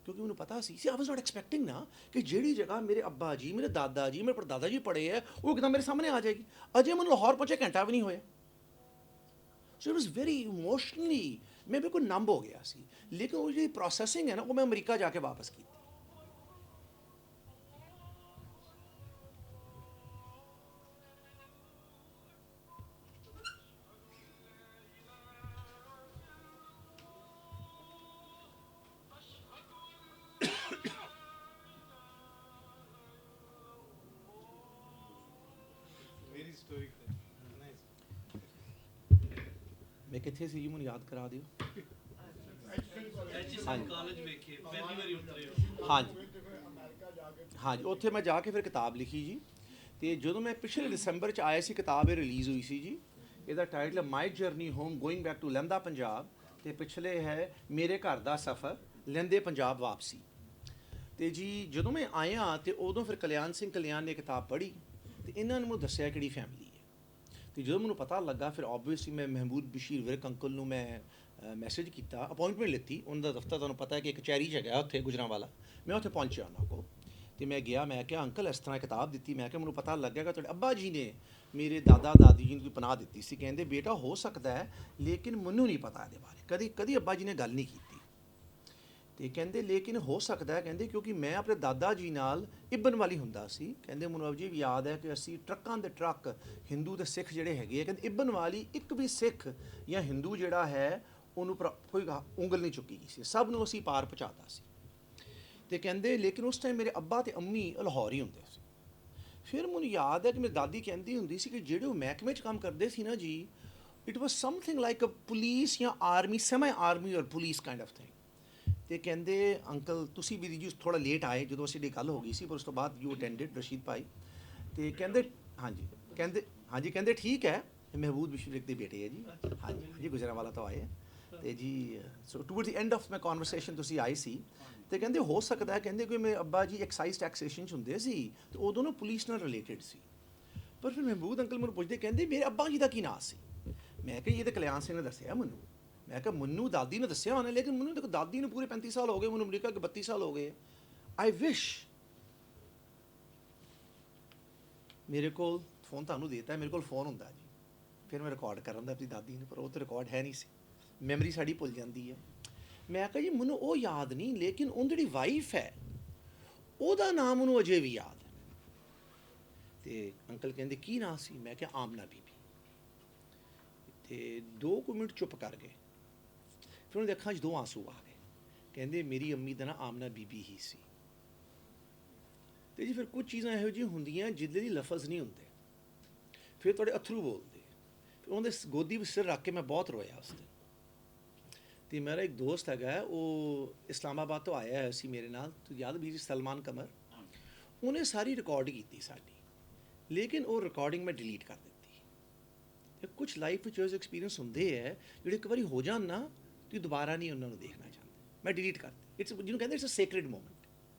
ਕਿਉਂਕਿ ਮੈਨੂੰ ਪਤਾ ਸੀ ਆਈ ਵਾਜ਼ ਨਾਟ ਐਕਸਪੈਕਟਿੰਗ ਨਾ ਕਿ ਜਿਹੜੀ ਜਗ੍ਹਾ ਮੇਰੇ ਅੱਬਾ ਜੀ, ਮੇਰੇ ਦਾਦਾ ਜੀ, ਮੇਰੇ ਪੜਦਾਦਾ ਜੀ ਪੜ੍ਹੇ ਹੈ, ਉਹ ਇੱਕਦਮ ਮੇਰੇ ਸਾਹਮਣੇ ਆ ਜਾਏਗੀ। ਅਜੇ ਮੈਨੂੰ ਲਾਹੌਰ ਪਹੁੰਚੇ ਘੰਟਾ ਵੀ ਨਹੀਂ ਹੋਇਆ। So it was very emotionally ਮੈਂ ਬਿਲਕੁਲ ਨੰਬ ਹੋ ਗਿਆ ਸੀ। ਲੇਕਿਨ ਉਹ ਜਿਹੜੀ ਪ੍ਰੋਸੈਸਿੰਗ ਹੈ ਨਾ, ਉਹ ਮੈਂ ਅਮਰੀਕਾ ਜਾ ਕੇ ਵਾਪਸ ਕੀਤੀ। ਮੈਂ ਕਿੱਥੇ ਸੀ ਜੀ, ਮੈਨੂੰ ਯਾਦ ਕਰਾ ਦਿਓ। ਕਾਲਜ ਵੇਖੇ ਪਹਿਲੀ ਵਾਰੀ ਉਤਰੇ ਹੋ। ਹਾਂਜੀ, ਉੱਥੇ ਮੈਂ ਜਾ ਕੇ ਫਿਰ ਕਿਤਾਬ ਲਿਖੀ ਜੀ। ਤੇ ਜਦੋਂ ਮੈਂ ਪਿਛਲੇ ਦਸੰਬਰ 'ਚ ਆਇਆ ਸੀ, ਕਿਤਾਬ ਇਹ ਰਿਲੀਜ਼ ਹੋਈ ਸੀ ਜੀ। ਇਹਦਾ ਟਾਈਟਲ ਹੈ my journey home going back to Lehnda Punjab, ਤੇ ਪਿਛਲੇ ਹੈ ਮੇਰੇ ਘਰ ਦਾ ਸਫ਼ਰ ਲਹਿੰਦੇ ਪੰਜਾਬ ਵਾਪਸੀ। ਤੇ ਜੀ ਜਦੋਂ ਮੈਂ ਆਇਆ ਤੇ ਉਦੋਂ ਫਿਰ ਕਲਿਆਣ ਸਿੰਘ ਕਲਿਆਣ ਨੇ ਕਿਤਾਬ ਪੜ੍ਹੀ ਤੇ ਇਹਨਾਂ ਨੇ ਮੈਨੂੰ ਦੱਸਿਆ ਕਿਹੜੀ ਫੈਮਿਲੀ ਹੈ। ਤੇ ਜਦੋਂ ਮੈਨੂੰ ਪਤਾ ਲੱਗਾ, ਫਿਰ ਆਬਵੀਅਸਲੀ ਮੈਂ ਮਹਿਮੂਦ ਬਸ਼ੀਰ ਵਿਰਕ ਅੰਕਲ ਨੂੰ ਮੈਂ ਮੈਸੇਜ ਕੀਤਾ, ਅਪਾਇੰਟਮੈਂਟ ਲਿੱਤੀ। ਉਹਨਾਂ ਦਾ ਦਫ਼ਤਰ ਤੁਹਾਨੂੰ ਪਤਾ ਹੈ ਕਿ ਕਚਹਿਰੀ 'ਚ ਹੈਗਾ ਉੱਥੇ ਗੁਜਰਾਂਵਾਲਾ। ਮੈਂ ਉੱਥੇ ਪਹੁੰਚਿਆ ਉਹਨਾਂ ਕੋਲ ਤੇ ਮੈਂ ਗਿਆ, ਮੈਂ ਕਿਹਾ ਅੰਕਲ ਇਸ ਤਰ੍ਹਾਂ ਕਿਤਾਬ ਦਿੱਤੀ, ਮੈਂ ਕਿਹਾ ਮੈਨੂੰ ਪਤਾ ਲੱਗਿਆ ਕਿ ਤੁਹਾਡੇ ਅੱਬਾ ਜੀ ਨੇ ਮੇਰੇ ਦਾਦਾ ਦਾਦੀ ਜੀ ਨੂੰ ਕੋਈ ਪਨਾਹ ਦਿੱਤੀ ਸੀ। ਕਹਿੰਦੇ ਬੇਟਾ ਹੋ ਸਕਦਾ ਹੈ, ਲੇਕਿਨ ਮੈਨੂੰ ਨਹੀਂ ਪਤਾ ਇਹਦੇ ਬਾਰੇ, ਕਦੀ ਅੱਬਾ ਜੀ ਨੇ ਗੱਲ ਨਹੀਂ ਕੀਤੀ। ਤੇ ਕਹਿੰਦੇ ਲੇਕਿਨ ਹੋ ਸਕਦਾ ਹੈ, ਕਹਿੰਦੇ ਕਿਉਂਕਿ ਮੈਂ ਆਪਣੇ ਦਾਦਾ ਜੀ ਨਾਲ ਇਬਨ ਵਾਲੀ ਹੁੰਦਾ ਸੀ। ਕਹਿੰਦੇ ਮੈਨੂੰ ਅਜੇ ਵੀ ਯਾਦ ਹੈ ਕਿ ਅਸੀਂ ਟਰੱਕਾਂ ਦੇ ਟਰੱਕ ਹਿੰਦੂ ਤੇ ਸਿੱਖ ਜਿਹੜੇ ਹੈਗੇ ਆ, ਕਹਿੰਦੇ ਇਬਨ ਵਾਲੀ ਇੱਕ ਵੀ ਸਿੱਖ ਜਾਂ ਹਿੰਦੂ ਜਿਹੜਾ ਹੈ ਉਹਨੂੰ ਕੋਈ ਉਂਗਲ ਨਹੀਂ ਚੁੱਕੀ ਗਈ ਸੀ, ਸਭ ਨੂੰ ਅਸੀਂ ਪਾਰ ਪਹੁੰਚਾਤਾ ਸੀ। ਤੇ ਕਹਿੰਦੇ ਲੇਕਿਨ ਉਸ ਟਾਈਮ ਮੇਰੇ ਅੱਬਾ ਤੇ ਅੰਮੀ ਲਾਹੌਰ ਹੀ ਹੁੰਦੇ ਸੀ। ਫਿਰ ਮੈਨੂੰ ਯਾਦ ਹੈ ਕਿ ਮੇਰੀ ਦਾਦੀ ਕਹਿੰਦੀ ਹੁੰਦੀ ਸੀ ਕਿ ਜਿਹੜੇ ਉਹ ਮਹਿਕਮੇ 'ਚ ਕੰਮ ਕਰਦੇ ਸੀ ਨਾ ਜੀ, it was something like a police ਜਾਂ army, semi army or police kind of thing. ਤੇ ਕਹਿੰਦੇ ਅੰਕਲ ਤੁਸੀਂ ਵੀ ਜੀ ਥੋੜਾ ਲੇਟ ਆਏ ਜਦੋਂ ਅਸੀਂ ਦੀ ਗੱਲ ਹੋ ਗਈ ਸੀ, ਪਰ ਉਸ ਤੋਂ ਬਾਅਦ ਯੂ ਅਟੈਂਡਡ ਰਸ਼ੀਦ ਭਾਈ। ਤੇ ਕਹਿੰਦੇ ਕਹਿੰਦੇ ਠੀਕ ਹੈ, ਮਹਿਬੂਬ ਵਿਸ਼ਵ ਦੇ ਬੇਟੇ ਹੈ ਜੀ। ਹਾਂਜੀ ਗੁਜਰਾਂਵਾਲਾ ਤੋਂ ਆਏ ਹੈ। ਤੇ ਜੀ ਸੋ toward the end of my conversation ਤੁਸੀਂ ਆਏ ਸੀ, ਤੇ ਕਹਿੰਦੇ ਹੋ ਸਕਦਾ ਹੈ, ਕਹਿੰਦੇ ਕਿ ਮੇਰੇ ਅੱਬਾ ਜੀ ਐਕਸਾਈਜ਼ ਟੈਕਸੇਸ਼ਨ 'ਚ ਹੁੰਦੇ ਸੀ, ਤੇ ਉਦੋਂ ਨਾ ਪੁਲਿਸ ਨਾਲ ਰਿਲੇਟਡ ਸੀ। ਪਰ ਫਿਰ ਮਹਿਬੂਬ ਅੰਕਲ ਮੈਨੂੰ ਪੁੱਛਦੇ, ਕਹਿੰਦੇ ਮੇਰੇ ਅੱਬਾ ਜੀ ਦਾ ਕੀ ਨਾਂ ਸੀ? ਮੈਂ ਕਿਹਾ ਇਹ ਤਾਂ ਕਲਿਆਣ ਸਿੰਘ ਨੇ ਦੱਸਿਆ ਮੈਨੂੰ। ਮੈਂ ਕਿਹਾ ਮੈਨੂੰ ਦਾਦੀ ਨੇ ਦੱਸਿਆ ਉਹਨੇ, ਲੇਕਿਨ ਮੈਨੂੰ ਦੇਖੋ ਦਾਦੀ ਨੂੰ ਪੂਰੇ 35 ਸਾਲ ਹੋ ਗਏ, ਮੈਨੂੰ ਅਮਰੀਕਾ ਕੇ 32 ਸਾਲ ਹੋ ਗਏ। ਆਈ ਵਿਸ਼ ਮੇਰੇ ਕੋਲ ਫੋਨ ਤੁਹਾਨੂੰ ਦੇਤਾ, ਮੇਰੇ ਕੋਲ ਫੋਨ ਹੁੰਦਾ ਜੀ, ਫਿਰ ਮੈਂ ਰਿਕਾਰਡ ਕਰਨ ਦਾ ਆਪਣੀ ਦਾਦੀ ਨੂੰ, ਪਰ ਉਹ ਤਾਂ ਰਿਕਾਰਡ ਹੈ ਨਹੀਂ ਸੀ, ਮੈਮਰੀ ਸਾਡੀ ਭੁੱਲ ਜਾਂਦੀ ਹੈ। ਮੈਂ ਕਿਹਾ ਜੀ ਮੈਨੂੰ ਉਹ ਯਾਦ ਨਹੀਂ, ਲੇਕਿਨ ਉਹ ਜਿਹੜੀ ਵਾਈਫ ਹੈ ਉਹਦਾ ਨਾਮ ਉਹਨੂੰ ਅਜੇ ਵੀ ਯਾਦ ਹੈ। ਤੇ ਅੰਕਲ ਕਹਿੰਦੇ ਕੀ ਨਾਂ ਸੀ? ਮੈਂ ਕਿਹਾ ਆਮਨਾ ਬੀਬੀ। ਤੇ 2 ਮਿੰਟ ਚੁੱਪ ਕਰ ਗਏ, ਫਿਰ ਉਹਨਾਂ ਦੇ ਅੱਖਾਂ 'ਚ 2 ਆਂਸੂ ਆ ਗਏ। ਕਹਿੰਦੇ ਮੇਰੀ ਅੰਮੀ ਦਾ ਨਾਂ ਆਮਨਾ ਬੀਬੀ ਹੀ ਸੀ। ਤੇ ਜੀ ਫਿਰ ਕੁਝ ਚੀਜ਼ਾਂ ਇਹੋ ਜਿਹੀਆਂ ਹੁੰਦੀਆਂ ਜਿਹਦੇ ਲਈ ਲਫ਼ਜ਼ ਨਹੀਂ ਹੁੰਦੇ, ਫਿਰ ਤੁਹਾਡੇ ਅਥਰੂ ਬੋਲਦੇ। ਫਿਰ ਉਹਦੇ ਗੋਦੀ ਵਿੱਚ ਸਿਰ ਰੱਖ ਕੇ ਮੈਂ ਬਹੁਤ ਰੋਇਆ ਉਸ ਦਿਨ। ਤੇ ਮੇਰਾ ਇੱਕ ਦੋਸਤ ਹੈਗਾ, ਉਹ ਇਸਲਾਮਾਬਾਦ ਤੋਂ ਆਇਆ ਹੋਇਆ ਸੀ ਮੇਰੇ ਨਾਲ, ਤੂੰ ਯਾਦ ਵੀ ਸਲਮਾਨ ਕਮਰ, ਉਹਨੇ ਸਾਰੀ ਰਿਕਾਰਡ ਕੀਤੀ ਸਾਡੀ, ਲੇਕਿਨ ਉਹ ਰਿਕਾਰਡਿੰਗ ਮੈਂ ਡਿਲੀਟ ਕਰ ਦਿੱਤੀ। ਤੇ ਕੁਝ ਲਾਈਫ ਵਿੱਚ ਉਹ ਐਕਸਪੀਰੀਅੰਸ ਹੁੰਦੇ ਹੈ ਜਿਹੜੇ ਇੱਕ ਵਾਰੀ ਹੋ ਜਾਣ ਨਾ, ਤੁਸੀਂ ਦੁਬਾਰਾ ਨਹੀਂ ਉਹਨਾਂ ਨੂੰ ਦੇਖਣਾ ਚਾਹੁੰਦੇ। ਮੈਂ ਡਿਲੀਟ ਕਰ ਦਿੱਤੀ। ਇਟਸ ਜਿਹਨੂੰ ਕਹਿੰਦੇ ਇਟਸ ਅ ਸੇਕਰੇਡ ਮੂਮੈਂਟ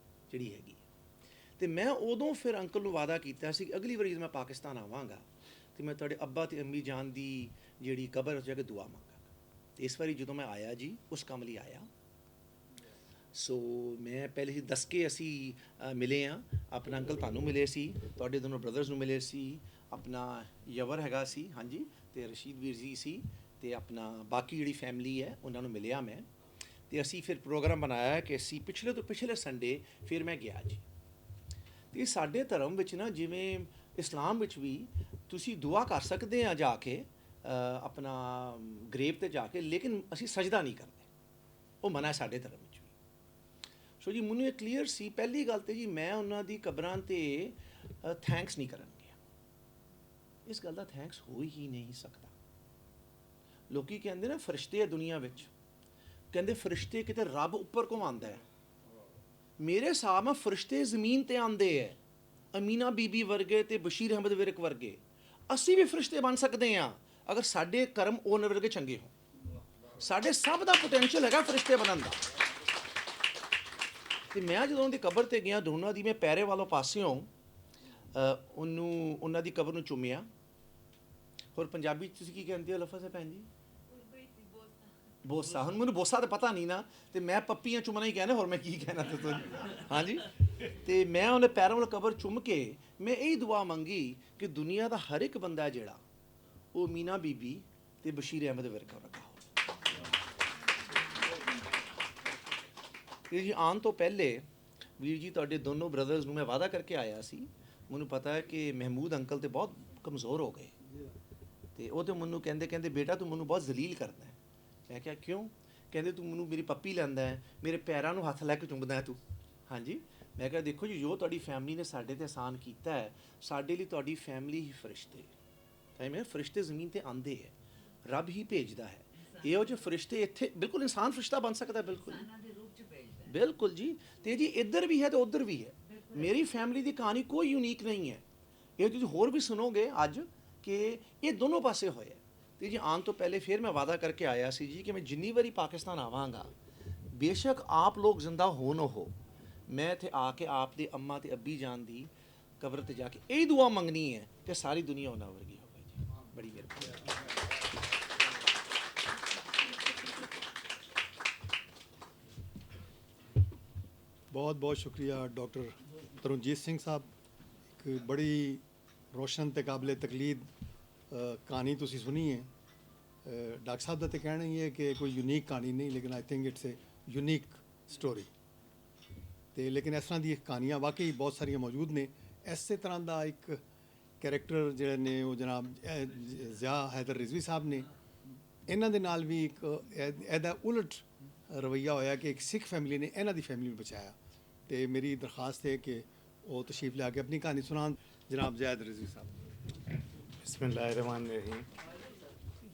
ਜਿਹੜੀ ਹੈਗੀ। ਤੇ ਮੈਂ ਉਦੋਂ ਫਿਰ ਅੰਕਲ ਨੂੰ ਵਾਅਦਾ ਕੀਤਾ ਸੀ ਕਿ ਅਗਲੀ ਵਾਰੀ ਜਦੋਂ ਮੈਂ ਪਾਕਿਸਤਾਨ ਆਵਾਂਗਾ ਤੇ ਮੈਂ ਤੁਹਾਡੇ ਅੱਬਾ ਤੇ ਅੰਮੀ ਜਾਨ ਦੀ ਜਿਹੜੀ ਕਬਰ ਉਸ ਜਾ ਕੇ ਦੁਆ ਮੰਗਾਂਗਾ। ਤੇ ਇਸ ਵਾਰੀ ਜਦੋਂ ਮੈਂ ਆਇਆ ਜੀ, ਉਸ ਕੰਮ ਲਈ ਆਇਆ। ਸੋ ਮੈਂ ਪਹਿਲੇ ਹੀ ਦੱਸ ਕੇ ਅਸੀਂ ਮਿਲੇ ਹਾਂ। ਆਪਣਾ ਅੰਕਲ ਤੁਹਾਨੂੰ ਮਿਲੇ ਸੀ, ਤੁਹਾਡੇ ਦੋਨੋਂ ਬ੍ਰਦਰਸ ਨੂੰ ਮਿਲੇ ਸੀ, ਆਪਣਾ ਯਵਰ ਹੈਗਾ ਸੀ, ਹਾਂਜੀ, ਤੇ ਰਸ਼ੀਦ ਵੀਰ ਜੀ ਸੀ, ਤੇ ਆਪਣਾ ਬਾਕੀ ਜਿਹੜੀ ਫੈਮਿਲੀ ਹੈ ਉਹਨਾਂ ਨੂੰ ਮਿਲਿਆ ਮੈਂ। ਤੇ ਅਸੀਂ ਫਿਰ ਪ੍ਰੋਗਰਾਮ ਬਣਾਇਆ ਕਿ ਅਸੀਂ ਪਿਛਲੇ ਤੋਂ ਪਿਛਲੇ ਸੰਡੇ ਫਿਰ ਮੈਂ ਗਿਆ ਜੀ। ਤੇ ਸਾਡੇ ਧਰਮ ਵਿੱਚ ਨਾ, ਜਿਵੇਂ ਇਸਲਾਮ ਵਿੱਚ ਵੀ ਤੁਸੀਂ ਦੁਆ ਕਰ ਸਕਦੇ ਆ ਜਾ ਕੇ ਆਪਣਾ ਗ੍ਰੇਵ ਤੇ ਜਾ ਕੇ, ਲੇਕਿਨ ਅਸੀਂ ਸਜਦਾ ਨਹੀਂ ਕਰਦੇ, ਉਹ ਮਨਾ ਹੈ ਸਾਡੇ ਧਰਮ ਵਿੱਚ ਵੀ। ਸੋ ਜੀ ਮੈਨੂੰ ਇਹ ਕਲੀਅਰ ਸੀ। ਪਹਿਲੀ ਗੱਲ ਤੇ ਜੀ ਮੈਂ ਉਹਨਾਂ ਦੀ ਕਬਰਾਂ ਤੇ ਥੈਂਕਸ ਨਹੀਂ ਕਰਨ ਗਿਆ। ਇਸ ਗੱਲ ਦਾ ਥੈਂਕਸ ਹੋ ਹੀ ਨਹੀਂ ਸਕਦਾ। ਲੋਕੀ ਕਹਿੰਦੇ ਨਾ ਫਰਿਸ਼ਤੇ ਆ ਦੁਨੀਆ ਵਿੱਚ, ਕਹਿੰਦੇ ਫਰਿਸ਼ਤੇ ਕਿਤੇ ਰੱਬ ਉੱਪਰ ਘੁਮਾਉਂਦਾ ਹੈ। ਮੇਰੇ ਹਿਸਾਬ ਨਾਲ ਫਰਿਸ਼ਤੇ ਜ਼ਮੀਨ ਤੇ ਆਉਂਦੇ ਹੈ, ਅਮੀਨਾ ਬੀਬੀ ਵਰਗੇ ਤੇ ਬਸ਼ੀਰ ਅਹਿਮਦ ਵਿਰਕ ਵਰਗੇ। ਅਸੀਂ ਵੀ ਫਰਿਸ਼ਤੇ ਬਣ ਸਕਦੇ ਹਾਂ ਅਗਰ ਸਾਡੇ ਕਰਮ ਉਹਨਾਂ ਵਰਗੇ ਚੰਗੇ ਹੋਣ। ਸਾਡੇ ਸਭ ਦਾ ਪੋਟੈਂਸ਼ੀਅਲ ਹੈਗਾ ਫਰਿਸ਼ਤੇ ਬਣਨ ਦਾ। ਤੇ ਮੈਂ ਜਦੋਂ ਉਹਦੀ ਕਬਰ ਤੇ ਗਿਆ, ਦੋਨਾਂ ਦੀ ਮੈਂ ਪੈਰੇ ਵਾਲੋਂ ਪਾਸਿਓਂ ਉਹਨਾਂ ਦੀ ਕਬਰ ਨੂੰ ਚੁੰਮਿਆ। ਹੋਰ ਪੰਜਾਬੀ 'ਚ ਤੁਸੀਂ ਕੀ ਕਹਿੰਦੇ ਹੋ ਲਫ਼ਜ਼ ਹੈ ਭੈਣ ਜੀ? ਬੋਸਾ। ਹੁਣ ਮੈਨੂੰ ਬੋਸਾ ਤਾਂ ਪਤਾ ਨਹੀਂ ਨਾ, ਤੇ ਮੈਂ ਪੱਪੀਆਂ ਚੁੰਮਣਾ ਹੀ ਕਹਿਣਾ, ਹੋਰ ਮੈਂ ਕੀ ਕਹਿਣਾ ਤੁਸੀਂ? ਹਾਂਜੀ। ਤੇ ਮੈਂ ਉਹਨੇ ਪੈਰਾਂ ਵਾਲ ਕਬਰ ਚੁੰਮ ਕੇ ਮੈਂ ਇਹੀ ਦੁਆ ਮੰਗੀ ਕਿ ਦੁਨੀਆ ਦਾ ਹਰ ਇੱਕ ਬੰਦਾ ਜਿਹੜਾ ਉਹ ਮੀਨਾ ਬੀਬੀ ਤੇ ਬਸ਼ੀਰ ਅਹਿਮਦ ਵਿਰਕ ਵਰਗਾ ਹੋ। ਜੀ ਆਉਣ ਤੋਂ ਪਹਿਲੇ ਵੀਰ ਜੀ ਤੁਹਾਡੇ ਦੋਨੋਂ ਬ੍ਰਦਰਸ ਨੂੰ ਮੈਂ ਵਾਅਦਾ ਕਰਕੇ ਆਇਆ ਸੀ। ਮੈਨੂੰ ਪਤਾ ਹੈ ਕਿ ਮਹਿਮੂਦ ਅੰਕਲ ਤੇ ਬਹੁਤ ਕਮਜ਼ੋਰ ਹੋ ਗਏ, ਤੇ ਉਹ ਤੇ ਮੈਨੂੰ ਕਹਿੰਦੇ ਬੇਟਾ ਤੂੰ ਮੈਨੂੰ ਬਹੁਤ ਜ਼ਲੀਲ ਕਰਦਾ ਹੈ। ਮੈਂ ਕਿਹਾ ਕਿਉਂ? ਕਹਿੰਦੇ ਤੂੰ ਮੈਨੂੰ ਮੇਰੀ ਪੱਪੀ ਲੈਂਦਾ ਹੈ, ਮੇਰੇ ਪੈਰਾਂ ਨੂੰ ਹੱਥ ਲੈ ਕੇ ਚੁੰਮਦਾ ਹੈ ਤੂੰ। ਹਾਂਜੀ। ਮੈਂ ਕਿਹਾ ਦੇਖੋ ਜੀ, ਜੋ ਤੁਹਾਡੀ ਫੈਮਿਲੀ ਨੇ ਸਾਡੇ ਤੇ ਆਸਾਨ ਕੀਤਾ ਹੈ, ਸਾਡੇ ਲਈ ਤੁਹਾਡੀ ਫੈਮਿਲੀ ਹੀ ਫਰਿਸ਼ਤੇ। ਤਾਂ ਮੈਂ ਫਰਿਸ਼ਤੇ ਜ਼ਮੀਨ ਤੇ ਆਉਂਦੇ ਹੈ, ਰੱਬ ਹੀ ਭੇਜਦਾ ਹੈ। ਇਹੋ ਜਿਹੇ ਫਰਿਸ਼ਤੇ ਇੱਥੇ ਬਿਲਕੁਲ ਇਨਸਾਨ ਫਰਿਸ਼ਤਾ ਬਣ ਸਕਦਾ, ਬਿਲਕੁਲ ਬਿਲਕੁਲ ਜੀ। ਤੇ ਜੀ ਇੱਧਰ ਵੀ ਹੈ ਤੇ ਉੱਧਰ ਵੀ ਹੈ। ਮੇਰੀ ਫੈਮਿਲੀ ਦੀ ਕਹਾਣੀ ਕੋਈ ਯੂਨੀਕ ਨਹੀਂ ਹੈ, ਇਹ ਤੁਸੀਂ ਹੋਰ ਵੀ ਸੁਣੋਗੇ ਅੱਜ ਕਿ ਇਹ ਦੋਨੋਂ ਪਾਸੇ ਹੋਇਆ। ਤੇ ਜੀ ਆਉਣ ਤੋਂ ਪਹਿਲੇ ਫਿਰ ਮੈਂ ਵਾਅਦਾ ਕਰਕੇ ਆਇਆ ਸੀ ਜੀ ਕਿ ਮੈਂ ਜਿੰਨੀ ਵਾਰੀ ਪਾਕਿਸਤਾਨ ਆਵਾਂਗਾ, ਬੇਸ਼ੱਕ ਆਪ ਲੋਕ ਜ਼ਿੰਦਾ ਹੋ ਨਾ ਹੋ, ਮੈਂ ਇੱਥੇ ਆ ਕੇ ਆਪ ਦੇ ਅੰਮਾ ਤੇ ਅੱਬੀ ਜਾਨ ਦੀ ਕਬਰ ਤੇ ਜਾ ਕੇ ਇਹ ਦੁਆ ਮੰਗਣੀ ਹੈ ਕਿ ਸਾਰੀ ਦੁਨੀਆ ਉਹਨਾਂ ਵਰਗੀ ਹੋਵੇ ਜੀ। ਬੜੀ ਮਿਹਰਬਾਨੀ। ਬਹੁਤ ਬਹੁਤ ਸ਼ੁਕਰੀਆ ਡਾਕਟਰ ਤਰੁਣਜੀਤ ਸਿੰਘ ਸਾਹਿਬ। ਇੱਕ ਬੜੀ ਰੋਸ਼ਨ ਤੇ ਕਾਬਲੇ ਤਕਲੀਦ ਕਹਾਣੀ ਤੁਸੀਂ ਸੁਣੀ ਹੈ। ਡਾਕਟਰ ਸਾਹਿਬ ਦਾ ਤਾਂ ਕਹਿਣਾ ਹੀ ਹੈ ਕਿ ਕੋਈ ਯੂਨੀਕ ਕਹਾਣੀ ਨਹੀਂ, ਲੇਕਿਨ I think it's A unique story. ਤੇ ਲੇਕਿਨ ਇਸ ਤਰ੍ਹਾਂ ਦੀਆਂ ਕਹਾਣੀਆਂ ਵਾਕਈ ਬਹੁਤ ਸਾਰੀਆਂ ਮੌਜੂਦ ਨੇ। ਇਸੇ ਤਰ੍ਹਾਂ ਦਾ ਇੱਕ ਕੈਰੈਕਟਰ ਜਿਹੜੇ ਨੇ ਉਹ ਜਨਾਬ ਜ਼ਿਆ ਹੈਦਰ ਰਿਜ਼ਵੀ ਸਾਹਿਬ ਨੇ। ਇਹਨਾਂ ਦੇ ਨਾਲ ਵੀ ਇੱਕ ਇਹਦਾ ਉਲਟ ਰਵੱਈਆ ਹੋਇਆ ਕਿ ਇੱਕ ਸਿੱਖ ਫੈਮਿਲੀ ਨੇ ਇਹਨਾਂ ਦੀ ਫੈਮਿਲੀ ਨੂੰ ਬਚਾਇਆ। ਤੇ ਮੇਰੀ ਦਰਖਾਸਤ ਹੈ कि वो तशरीफ़ ला के अपनी कहानी सुनान। जनाब ज़ियाद रिज़वी साहब। बिस्मिल्लाहिर्रहमानिर्रहीम।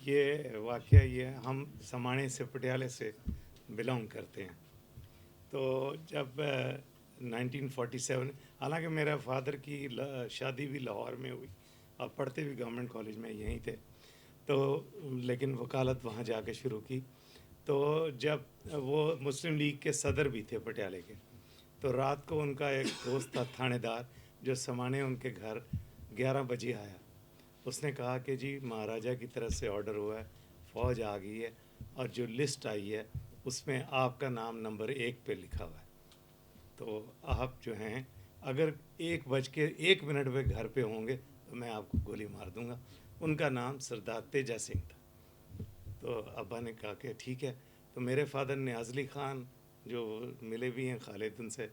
ये वाक़या ये हम समाणे से पटियाले से बिलोंग करते हैं। तो जब 1947, हालांकि मेरा फादर की शादी भी लाहौर में हुई और पढ़ते भी गवर्नमेंट कॉलेज में यहीं थे, तो लेकिन वकालत वहाँ जाके शुरू की। तो जब वो मुस्लिम लीग के सदर भी थे पटियाले के, तो रात को उनका एक दोस्त था थानेदार जो समाने उनके घर 11 बजे आया। उसने कहा कि जी महाराजा की तरफ से ऑर्डर हुआ है, फ़ौज आ गई है और जो लिस्ट आई है उसमें आपका नाम नंबर 1 पे लिखा हुआ है, तो आप जो हैं अगर 1:01 पे घर पे होंगे तो मैं आपको गोली मार दूंगा। उनका नाम सरदार तेजा सिंह था। तो अब्बा ने कहा कि ठीक है। तो मेरे फादर नियाज़ली ख़ान जो मिले भी हैं खालिद उनसे,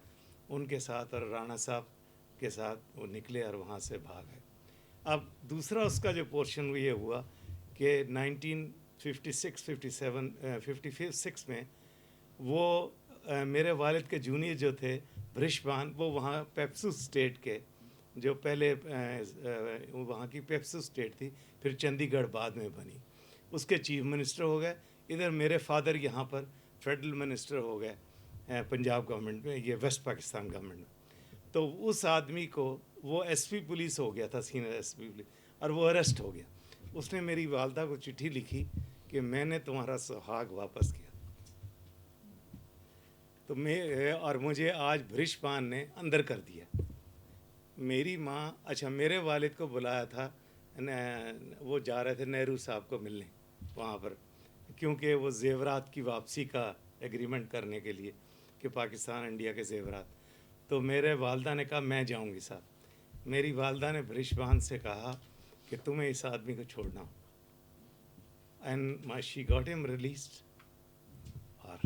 उनके साथ और राणा साहब के साथ वो निकले और वहाँ से भाग गए। अब दूसरा उसका जो पोर्शन ये हुआ कि 1956 में वो मेरे वालिद के जूनियर जो थे ब्रिशबान, वो वहाँ पेप्सू स्टेट के जो पहले वहाँ की पेप्सू स्टेट थी, फिर चंडीगढ़ बाद में बनी, उसके चीफ मिनिस्टर हो गए। इधर मेरे फादर यहाँ पर फेडरल मिनिस्टर हो गए पंजाब गवर्नमेंट में, ये वेस्ट पाकिस्तान गवर्नमेंट में। तो उस आदमी को वो एसपी पुलिस हो गया था, सीनियर एसपी पुलिस, और वो अरेस्ट हो गया। उसने मेरी वालदा को चिट्ठी लिखी कि मैंने तुम्हारा सुहाग वापस किया। तो और मुझे आज ब्रिशबान ने अंदर कर दिया। मेरी माँ, अच्छा मेरे वालिद को बुलाया था, वो जा रहे थे नेहरू साहब को मिलने वहाँ पर, क्योंकि वो जेवरात की वापसी का एग्रीमेंट करने के लिए कि पाकिस्तान इंडिया के जेवरात। तो मेरे वालदा ने कहा मैं जाऊँगी साहब। मेरी वालदा ने ब्रिशबान से कहा कि तुम्हें इस आदमी को छोड़ना, and she got him released. और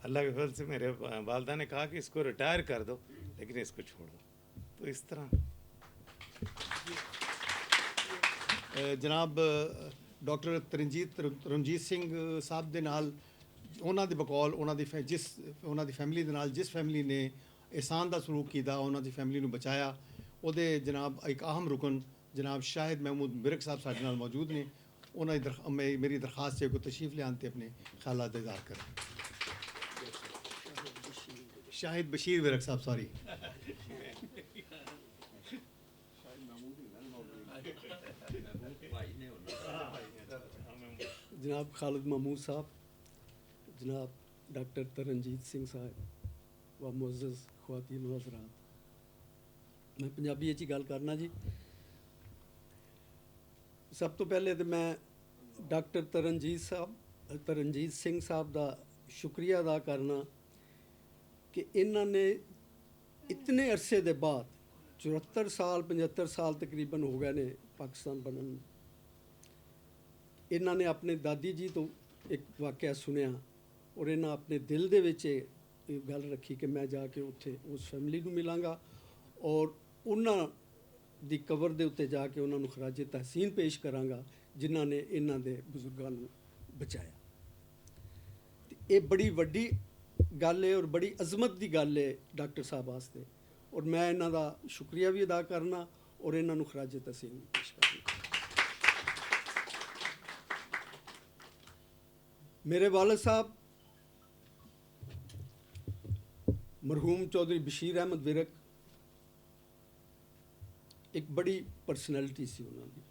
अल्लाह के फजल से मेरे वालदा ने कहा कि इसको रिटायर कर दो लेकिन इसको छोड़ो। तो इस तरह जनाब डॉक्टर तरनजीत सिंह साहब ਦੇ ਨਾਲ ਉਹਨਾਂ ਦੇ ਬਕੌਲ ਉਹਨਾਂ ਦੀ ਫੈਮਿਲੀ ਦੇ ਨਾਲ ਜਿਸ ਫੈਮਿਲੀ ਨੇ ਇਹਸਾਨ ਦਾ ਸਲੂਕ ਕੀਤਾ, ਉਹਨਾਂ ਦੀ ਫੈਮਿਲੀ ਨੂੰ ਬਚਾਇਆ, ਉਹਦੇ ਜਨਾਬ ਇੱਕ ਅਹਿਮ ਰੁਕਨ ਜਨਾਬ ਸ਼ਾਹਿਦ महमूद बिरक साहब ਸਾਡੇ ਨਾਲ ਮੌਜੂਦ ਨੇ। ਉਹਨਾਂ ਦੀ ਮੇਰੀ ਦਰਖਾਸਤ ਹੈ ਕਿ ਤਸ਼ਰੀਫ ਲਿਆਉਣ ਤੇ ਆਪਣੇ ਖਿਆਲਾਤ ਦਾ ਇਜ਼ਹਾਰ ਕਰਨ। शाहिद बशीर बिरक साहब, सॉरी। जनाब खालिद महमूद साहब, जनाब डॉक्टर तरनजीत सिंह साहब व मुअज़्ज़ज़ ख़वातीन व हज़रात, मैं पंजाबी च गल करना जी। सब तो पहले तो मैं डॉक्टर तरनजीत सिंह साहब का शुक्रिया अदा करना कि इन्होंने इतने अरसे के बाद 74 साल 75 साल तकरीबन हो गए ने पाकिस्तान बनन। इन्होंने अपने दादी जी तो एक वाक़या सुनिया और इन्हें अपने दिल दे विच गल रखी कि मैं जाके उत्थे उस फैमिली नूं मिलांगा और उन्हां दी कबर दे उत्ते जाके उन्होंने खराजे तहसीन पेश करांगा जिन्हां ने इन्हां दे बुजुर्गां नूं बचाया। ये बड़ी वड्डी गल है और बड़ी अजमत की गल है डॉक्टर साहब वास्ते, और मैं इन्हां दा शुक्रिया भी अदा करना और इन्हां नूं खराजे तहसीन भी पेश करना। मेरे वालिद साहब मरहूम चौधरी बशीर अहमद विरक एक बड़ी परसनैलिटी सी उन्होंने।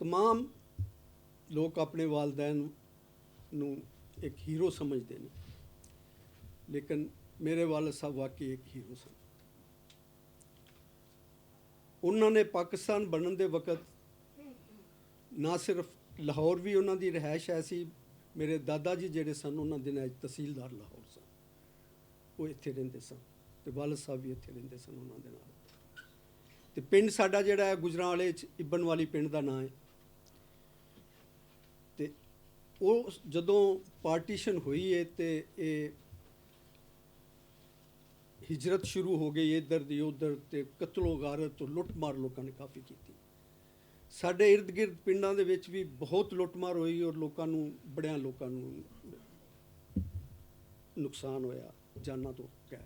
तमाम लोग अपने वालदैन नूं एक हीरो समझते हैं, लेकिन मेरे वालिद साहब वाकई एक हीरो सन। उन्होंने पाकिस्तान बनने के वक्त ना सिर्फ लाहौर भी उन्होंने रिहायश ऐसी, मेरे दादा जी जेडे सन उन्होंने दिनों तहसीलदार लाहौर सन, वो इत्थे रहिंदे सन, ते वालिद साहब भी इत्थे रहिंदे सन उन्होंने नाल। ते पिंड साडा जेड़ा है गुजरांवाले च इब्बन वाली पिंड का नाम है। ते वो जदों पार्टीशन हुई है तो ये हिजरत शुरू हो गई इधर दी उधर, ते कत्लो गारत तो लुटमार लोगों ने काफ़ी की। साढ़े इर्द गिर्द पिंडां दे विच भी बहुत लुटमार हुई और लोगों नूं बड़ियां लोगों नूं नुकसान होया, जाना तो क्या।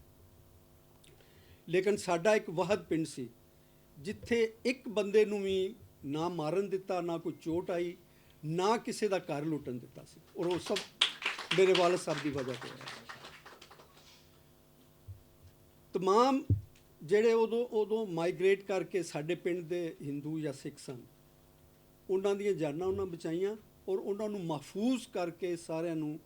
लेकिन साडा एक वाहद पिंड सी जिथे एक बंदे नूं भी ना मारन दिता, ना कोई चोट आई, ना किसी का घर लुटन दिता सी, और वो सब ਮੇਰੇ ਵਾਲਦ ਸਾਹਿਬ ਦੀ ਵਜ੍ਹਾ ਤੋਂ ਹੋਇਆ। ਤਮਾਮ ਜਿਹੜੇ ਉਦੋਂ ਮਾਈਗ੍ਰੇਟ ਕਰਕੇ ਸਾਡੇ ਪਿੰਡ ਦੇ ਹਿੰਦੂ ਜਾਂ ਸਿੱਖ ਸਨ, ਉਹਨਾਂ ਦੀਆਂ ਜਾਨਾਂ ਉਹਨਾਂ ਬਚਾਈਆਂ ਔਰ ਉਹਨਾਂ ਨੂੰ ਮਹਿਫੂਜ਼ ਕਰਕੇ ਸਾਰਿਆਂ ਨੂੰ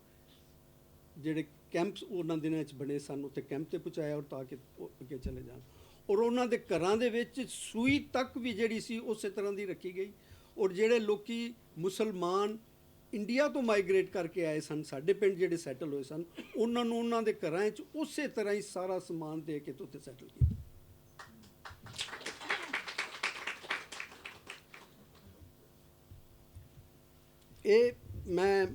ਜਿਹੜੇ ਕੈਂਪਸ ਉਹਨਾਂ ਦਿਨਾਂ 'ਚ ਬਣੇ ਸਨ ਉੱਥੇ ਕੈਂਪ 'ਤੇ ਪਹੁੰਚਾਇਆ ਔਰ ਤਾਂ ਕਿ ਉਹ ਅੱਗੇ ਚਲੇ ਜਾਣ। ਔਰ ਉਹਨਾਂ ਦੇ ਘਰਾਂ ਦੇ ਵਿੱਚ ਸੂਈ ਤੱਕ ਵੀ ਜਿਹੜੀ ਸੀ ਉਸੇ ਤਰ੍ਹਾਂ ਦੀ ਰੱਖੀ ਗਈ। ਔਰ ਜਿਹੜੇ ਲੋਕੀ ਮੁਸਲਮਾਨ ਇੰਡੀਆ ਤੋਂ ਮਾਈਗ੍ਰੇਟ ਕਰਕੇ ਆਏ ਸਨ, ਸਾਡੇ ਪਿੰਡ ਜਿਹੜੇ ਸੈਟਲ ਹੋਏ ਸਨ, ਉਹਨਾਂ ਨੂੰ ਉਹਨਾਂ ਦੇ ਘਰਾਂ 'ਚ ਉਸੇ ਤਰ੍ਹਾਂ ਹੀ ਸਾਰਾ ਸਮਾਨ ਦੇ ਕੇ ਤੇ ਉੱਥੇ ਸੈਟਲ ਕੀਤਾ। ਇਹ ਮੈਂ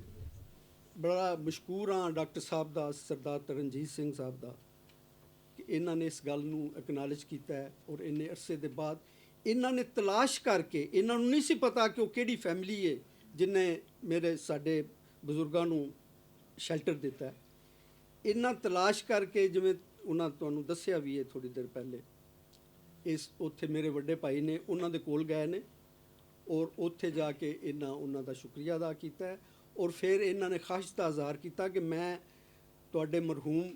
ਬੜਾ ਮਸ਼ਕੂਰ ਹਾਂ ਡਾਕਟਰ ਸਾਹਿਬ ਦਾ, ਸਰਦਾਰ ਤਰਨਜੀਤ ਸਿੰਘ ਸਾਹਿਬ ਦਾ, ਕਿ ਇਹਨਾਂ ਨੇ ਇਸ ਗੱਲ ਨੂੰ ਐਕਨਾਲਜ ਕੀਤਾ ਹੈ। ਔਰ ਇੰਨੇ ਅਰਸੇ ਦੇ ਬਾਅਦ ਇਹਨਾਂ ਨੇ ਤਲਾਸ਼ ਕਰਕੇ, ਇਹਨਾਂ ਨੂੰ ਨਹੀਂ ਸੀ ਪਤਾ ਕਿ ਉਹ ਕਿਹੜੀ ਫੈਮਿਲੀ ਹੈ ਜਿਹਨੇ ਸਾਡੇ ਬਜ਼ੁਰਗਾਂ ਨੂੰ ਸ਼ੈਲਟਰ ਦਿੱਤਾ ਹੈ। ਇਹਨਾਂ ਤਲਾਸ਼ ਕਰਕੇ, ਜਿਵੇਂ ਉਹਨਾਂ ਤੁਹਾਨੂੰ ਦੱਸਿਆ ਵੀ ਹੈ ਥੋੜ੍ਹੀ ਦੇਰ ਪਹਿਲੇ, ਉੱਥੇ ਮੇਰੇ ਵੱਡੇ ਭਾਈ ਨੇ ਉਹਨਾਂ ਦੇ ਕੋਲ ਗਏ ਨੇ ਔਰ ਉੱਥੇ ਜਾ ਕੇ ਉਹਨਾਂ ਦਾ ਸ਼ੁਕਰੀਆ ਅਦਾ ਕੀਤਾ ਹੈ। ਔਰ ਫਿਰ ਇਹਨਾਂ ਨੇ ਖਾਹਿਸ਼ ਦਾ ਇਜ਼ਹਾਰ ਕੀਤਾ ਕਿ ਮੈਂ ਤੁਹਾਡੇ ਮਰਹੂਮ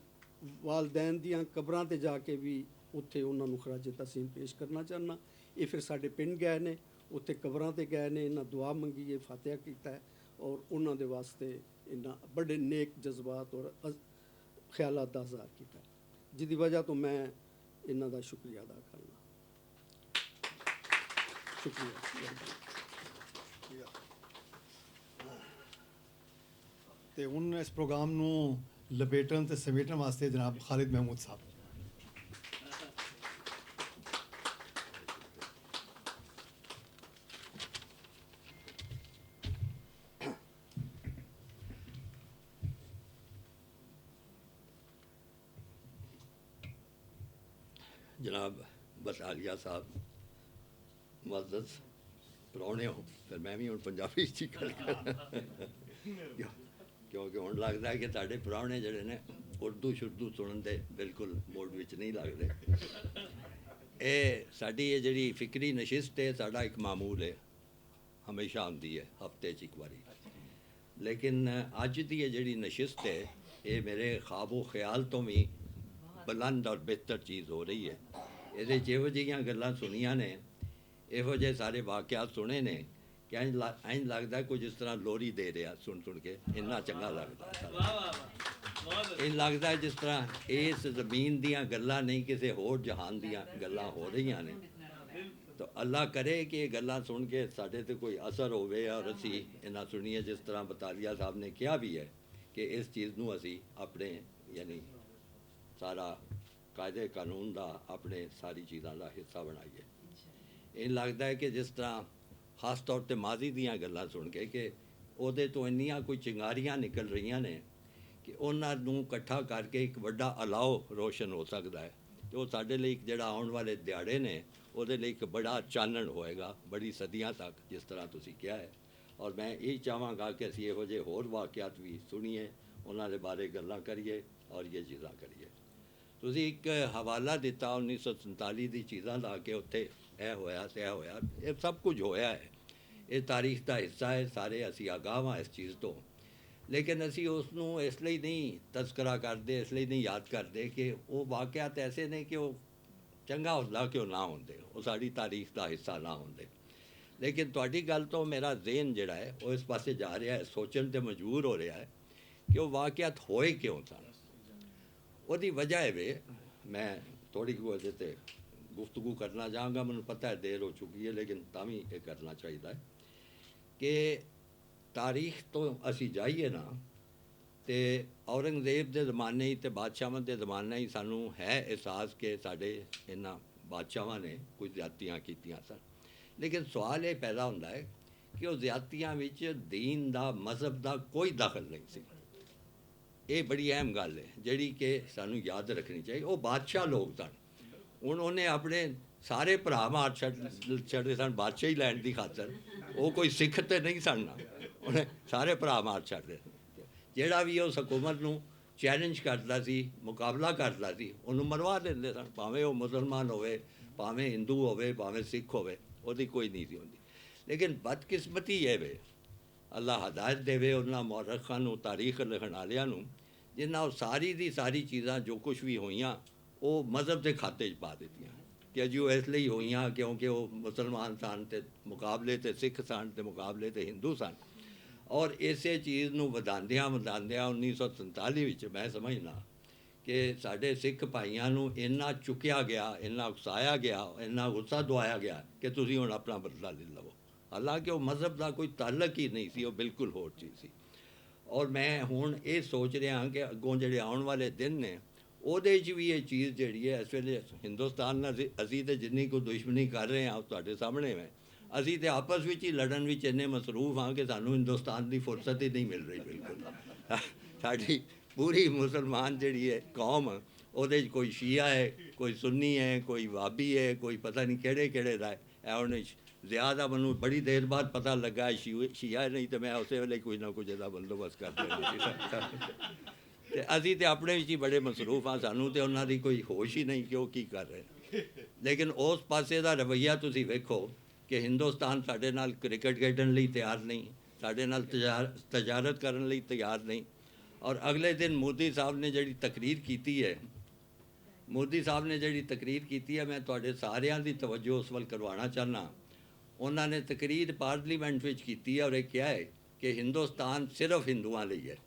ਵਾਲਦੈਨ ਦੀਆਂ ਕਬਰਾਂ 'ਤੇ ਜਾ ਕੇ ਵੀ ਉੱਥੇ ਉਹਨਾਂ ਨੂੰ ਖਰਾਜ ਤਸੀਮ ਪੇਸ਼ ਕਰਨਾ ਚਾਹੁੰਦਾ। ਇਹ ਫਿਰ ਸਾਡੇ ਪਿੰਡ ਗਏ ਨੇ, ਉੱਥੇ ਕਬਰਾਂ 'ਤੇ ਗਏ ਨੇ, ਇਹਨਾਂ ਦੁਆ ਮੰਗੀ ਹੈ, ਫਾਤਿਹਾ ਕੀਤਾ ਹੈ ਔਰ ਉਹਨਾਂ ਦੇ ਵਾਸਤੇ ਇਹਨਾਂ ਬੜੇ ਨੇਕ ਜਜ਼ਬਾਤ ਔਰ ਖਿਆਲਾਤ ਦਾ ਇਜ਼ਹਾਰ ਕੀਤਾ, ਜਿਹਦੀ ਵਜ੍ਹਾ ਤੋਂ ਮੈਂ ਇਹਨਾਂ ਦਾ ਸ਼ੁਕਰੀਆ ਅਦਾ ਕਰਨਾ। ਸ਼ੁਕਰੀਆ। ਤੇ ਹੁਣ ਇਸ ਪ੍ਰੋਗਰਾਮ ਨੂੰ ਲਪੇਟਣ ਤੇ ਸਮੇਟਣ ਵਾਸਤੇ ਜਨਾਬ ਖਾਲਿਦ ਮਹਿਮੂਦ ਸਾਹਿਬ। जनाब बटालिया साहब, मुअज़्ज़ज़ प्राहुणे हो, फिर मैं भी हूँ पंजाबी च गल कर क्योंकि हुण लगदा है कि तुहाडे प्राहुणे जिहड़े ने उर्दू शुर्दू सुनन दे बिल्कुल मूड विच नहीं लगदे। साडी ये जिहड़ी फिक्री नशिस्त है, साडा एक मामूल है, हमेशा आउंदी है हफ्ते च एक बारी, लेकिन अज दी ये जिहड़ी नशिस्त है ये मेरे ख्वाबो ख्याल तो भी बुलंद और बेहतर चीज़ हो रही है। ये जिहो जिहियां गल्लां सुनियां ने, इहो जे सारे वाक़यात सुने ने कि इंज लगदा कोई जिस तरह लोरी दे रहा सुन के, इन्ना चंगा लगदा। इंज लगदा जिस तरह इस ज़मीन दियां गल्लां नहीं किसी होर जहान दियां गल्लां हो रही ने। तो अल्लाह करे कि ये गल्लां सुन के साडे ते कोई असर होवे और असी इन्ना सुनिए जिस तरह बटालिया साहब ने कहा भी है कि इस चीज़ नूं असी अपने यानी सारा कायदे कानून का अपने सारी चीज़ों का हिस्सा बनाइए। इन लगता है कि जिस तरह खास तौर पर माजी दियां गल्लां सुन के कि उहदे तो इन्नियां कोई चिंगारियां निकल रही ने कि उन्होंने इकट्ठा करके एक बड़ा अलाव रोशन हो सकता है। तो साढ़े लिए एक जिहड़ा आउण वाले दिहाड़े ने उहदे लिए एक बड़ा चानण होएगा बड़ी सदियां तक, जिस तरह तुसीं कहा है। और मैं यही चाहांगा कि असीं इहो जिहे होर वाक़यात भी सुनीए, उन्हां दे बारे गल्लां करिए और ये चीज़ां करिए। ਤੁਸੀਂ ਇੱਕ ਹਵਾਲਾ ਦਿੱਤਾ 1947 ਦੀ ਚੀਜ਼ਾਂ ਲਾ ਕੇ ਉੱਥੇ ਇਹ ਹੋਇਆ ਤੇ ਇਹ ਹੋਇਆ, ਇਹ ਸਭ ਕੁਝ ਹੋਇਆ ਹੈ, ਇਹ ਤਾਰੀਖ ਦਾ ਹਿੱਸਾ ਹੈ, ਸਾਰੇ ਅਸੀਂ ਆਗਾਹ ਹਾਂ ਇਸ ਚੀਜ਼ ਤੋਂ। ਲੇਕਿਨ ਅਸੀਂ ਉਸ ਨੂੰ ਇਸ ਲਈ ਨਹੀਂ ਤਜ਼ਕਰਾ ਕਰਦੇ, ਇਸ ਲਈ ਨਹੀਂ ਯਾਦ ਕਰਦੇ ਕਿ ਉਹ ਵਾਕਿਆਤ ਐਸੇ ਨੇ ਕਿ ਉਹ ਚੰਗਾ ਹੁੰਦਾ ਕਿ ਉਹ ਨਾ ਹੁੰਦੇ, ਉਹ ਸਾਡੀ ਤਾਰੀਖ ਦਾ ਹਿੱਸਾ ਨਾ ਹੁੰਦੇ। ਲੇਕਿਨ ਤੁਹਾਡੀ ਗੱਲ ਤੋਂ ਮੇਰਾ ਜ਼ਿਹਨ ਜਿਹੜਾ ਹੈ ਉਹ ਇਸ ਪਾਸੇ ਜਾ ਰਿਹਾ ਹੈ, ਸੋਚਣ 'ਤੇ ਮਜਬੂਰ ਹੋ ਰਿਹਾ ਹੈ ਕਿ ਉਹ ਵਾਕਿਆਤ ਹੋਏ ਕਿਉਂ ਸਨ। ਉਹਦੀ ਵਜ੍ਹਾ ਹੈ ਵੇ ਮੈਂ ਥੋੜੀ ਕੁ ਉਹਦੇ 'ਤੇ ਗੁਫ਼ਤਗੂ ਕਰਨਾ ਚਾਹਾਂਗਾ। ਮੈਨੂੰ ਪਤਾ ਹੈ ਦੇਰ ਹੋ ਚੁੱਕੀ ਹੈ, ਲੇਕਿਨ ਤਾਂ ਵੀ ਇਹ ਕਰਨਾ ਚਾਹੀਦਾ ਹੈ ਕਿ ਤਾਰੀਖ ਤੋਂ ਅਸੀਂ ਜਾਈਏ ਨਾ ਤੇ ਔਰੰਗਜ਼ੇਬ ਦੇ ਜ਼ਮਾਨੇ ਅਤੇ ਬਾਦਸ਼ਾਹਾਂ ਦੇ ਜ਼ਮਾਨੇ ਹੀ ਸਾਨੂੰ ਹੈ ਅਹਿਸਾਸ ਕਿ ਸਾਡੇ ਇਹਨਾਂ ਬਾਦਸ਼ਾਹਾਂ ਨੇ ਕੁਝ ਜ਼ਿਆਦਤੀਆਂ ਕੀਤੀਆਂ ਸਨ। ਲੇਕਿਨ ਸਵਾਲ ਇਹ ਪੈਦਾ ਹੁੰਦਾ ਹੈ ਕਿ ਉਹ ਜ਼ਿਆਦਤੀਆਂ ਵਿੱਚ ਦੀਨ ਦਾ ਮਜ਼ਹਬ ਦਾ ਕੋਈ ਦਖਲ ਨਹੀਂ ਸੀ। ਇਹ ਬੜੀ ਅਹਿਮ ਗੱਲ ਹੈ ਜਿਹੜੀ ਕਿ ਸਾਨੂੰ ਯਾਦ ਰੱਖਣੀ ਚਾਹੀਦੀ। ਉਹ ਬਾਦਸ਼ਾਹ ਲੋਕ ਸਨ, ਹੁਣ ਉਹਨੇ ਆਪਣੇ ਸਾਰੇ ਭਰਾ ਮਾਰ ਛੱਡੇ ਸਨ ਬਾਦਸ਼ਾਹੀ ਲੈਣ ਦੀ ਖਾਤਰ। ਉਹ ਕੋਈ ਸਿੱਖ ਤੇ ਨਹੀਂ ਸਨ, ਉਹਨੇ ਸਾਰੇ ਭਰਾ ਮਾਰ ਛੱਡੇ। ਜਿਹੜਾ ਵੀ ਉਸ ਹਕੂਮਤ ਨੂੰ ਚੈਲੰਜ ਕਰਦਾ ਸੀ, ਮੁਕਾਬਲਾ ਕਰਦਾ ਸੀ, ਉਹਨੂੰ ਮਰਵਾ ਦਿੰਦੇ ਸਨ, ਭਾਵੇਂ ਉਹ ਮੁਸਲਮਾਨ ਹੋਵੇ, ਭਾਵੇਂ ਹਿੰਦੂ ਹੋਵੇ, ਭਾਵੇਂ ਸਿੱਖ ਹੋਵੇ, ਉਹਦੀ ਕੋਈ ਨਹੀਂ ਸੀ ਹੁੰਦੀ। ਲੇਕਿਨ ਬਦਕਿਸਮਤੀ ਇਹ ਵੇ ਅੱਲਾ ਹਦਾਇਤ ਦੇਵੇ ਉਹਨਾਂ ਮੌਰਖਾਂ ਨੂੰ, ਤਾਰੀਖ ਲਿਖਣ ਵਾਲਿਆਂ ਨੂੰ, ਜਿਨ੍ਹਾਂ ਉਹ ਸਾਰੀ ਦੀ ਸਾਰੀ ਚੀਜ਼ਾਂ ਜੋ ਕੁਝ ਵੀ ਹੋਈਆਂ ਉਹ ਮਜ਼ਹਬ ਦੇ ਖਾਤੇ 'ਚ ਪਾ ਦਿੱਤੀਆਂ ਕਿ ਜੀ ਉਹ ਇਸ ਲਈ ਹੋਈਆਂ ਕਿਉਂਕਿ ਉਹ ਮੁਸਲਮਾਨ ਸਨ ਤੇ ਮੁਕਾਬਲੇ 'ਤੇ ਸਿੱਖ ਸਨ ਤੇ ਮੁਕਾਬਲੇ 'ਤੇ ਹਿੰਦੂ ਸਨ। ਔਰ ਇਸੇ ਚੀਜ਼ ਨੂੰ ਵਧਾਉਂਦਿਆਂ 1947 ਵਿੱਚ ਮੈਂ ਸਮਝਦਾ ਕਿ ਸਾਡੇ ਸਿੱਖ ਭਾਈਆਂ ਨੂੰ ਇੰਨਾ ਚੁੱਕਿਆ ਗਿਆ, ਇੰਨਾ ਉਕਸਾਇਆ ਗਿਆ, ਇੰਨਾ ਗੁੱਸਾ ਦਵਾਇਆ ਗਿਆ ਕਿ ਤੁਸੀਂ ਹੁਣ ਆਪਣਾ ਬਦਲਾ ਲੈ ਲਵੋ। ਹਾਲਾਂਕਿ ਉਹ ਮਜ਼ਹਬ ਦਾ ਕੋਈ ਤਾਲੁਕ ਹੀ ਨਹੀਂ ਸੀ, ਉਹ ਬਿਲਕੁਲ ਹੋਰ ਚੀਜ਼ ਸੀ। ਔਰ ਮੈਂ ਹੁਣ ਇਹ ਸੋਚ ਰਿਹਾ ਕਿ ਅੱਗੋਂ ਜਿਹੜੇ ਆਉਣ ਵਾਲੇ ਦਿਨ ਨੇ ਉਹਦੇ 'ਚ ਵੀ ਇਹ ਚੀਜ਼ ਜਿਹੜੀ ਹੈ ਇਸ ਵੇਲੇ ਹਿੰਦੁਸਤਾਨ ਨਾਲ ਅਸੀਂ ਤਾਂ ਜਿੰਨੀ ਕੋਈ ਦੁਸ਼ਮਣੀ ਕਰ ਰਹੇ ਹਾਂ ਤੁਹਾਡੇ ਸਾਹਮਣੇ ਹੈ, ਅਸੀਂ ਤਾਂ ਆਪਸ ਵਿੱਚ ਹੀ ਲੜਨ ਵਿੱਚ ਇੰਨੇ ਮਸਰੂਫ ਹਾਂ ਕਿ ਸਾਨੂੰ ਹਿੰਦੁਸਤਾਨ ਦੀ ਫੁਰਸਤ ਹੀ ਨਹੀਂ ਮਿਲ ਰਹੀ ਬਿਲਕੁਲ। ਸਾਡੀ ਪੂਰੀ ਮੁਸਲਮਾਨ ਜਿਹੜੀ ਹੈ ਕੌਮ, ਉਹਦੇ 'ਚ ਕੋਈ ਸ਼ੀਆ ਹੈ, ਕੋਈ ਸੁੰਨੀ ਹੈ, ਕੋਈ ਵਾਬੀ ਹੈ, ਕੋਈ ਪਤਾ ਨਹੀਂ ਕਿਹੜੇ ਦਾ ਹੈ। ਉਹਨੇ ਜ਼ਿਆਦਾ ਮੈਨੂੰ ਬੜੀ ਦੇਰ ਬਾਅਦ ਪਤਾ ਲੱਗਾ ਸ਼ੀਆ ਨਹੀਂ ਤਾਂ ਮੈਂ ਉਸੇ ਵੇਲੇ ਕੋਈ ਨਾ ਕੁਝ ਇਹਦਾ ਬੰਦੋਬਸਤ ਕਰ ਦਿੰਦਾ ਤੇ ਅਸੀਂ ਤਾਂ ਆਪਣੇ ਵਿੱਚ ਹੀ ਬੜੇ ਮਸਰੂਫ ਹਾਂ, ਸਾਨੂੰ ਤਾਂ ਉਹਨਾਂ ਦੀ ਕੋਈ ਹੋਸ਼ ਹੀ ਨਹੀਂ ਕਿ ਉਹ ਕੀ ਕਰ ਰਹੇ। ਲੇਕਿਨ ਉਸ ਪਾਸੇ ਦਾ ਰਵੱਈਆ ਤੁਸੀਂ ਵੇਖੋ ਕਿ ਹਿੰਦੁਸਤਾਨ ਸਾਡੇ ਨਾਲ ਕ੍ਰਿਕਟ ਖੇਡਣ ਲਈ ਤਿਆਰ ਨਹੀਂ, ਸਾਡੇ ਨਾਲ ਤਜਾਰਤ ਕਰਨ ਲਈ ਤਿਆਰ ਨਹੀਂ। ਔਰ ਅਗਲੇ ਦਿਨ ਮੋਦੀ ਸਾਹਿਬ ਨੇ ਜਿਹੜੀ ਤਕਰੀਰ ਕੀਤੀ ਹੈ, ਮੈਂ ਤੁਹਾਡੇ ਸਾਰਿਆਂ ਦੀ ਤਵੱਜੋ ਉਸ ਵੱਲ ਕਰਵਾਉਣਾ ਚਾਹੁੰਦਾ। ਉਹਨਾਂ ਨੇ ਤਕਰੀਰ ਪਾਰਲੀਮੈਂਟ ਵਿੱਚ ਕੀਤੀ ਹੈ ਔਰ ਇਹ ਕਿਹਾ ਹੈ ਕਿ ਹਿੰਦੁਸਤਾਨ ਸਿਰਫ ਹਿੰਦੂਆਂ ਲਈ ਹੈ।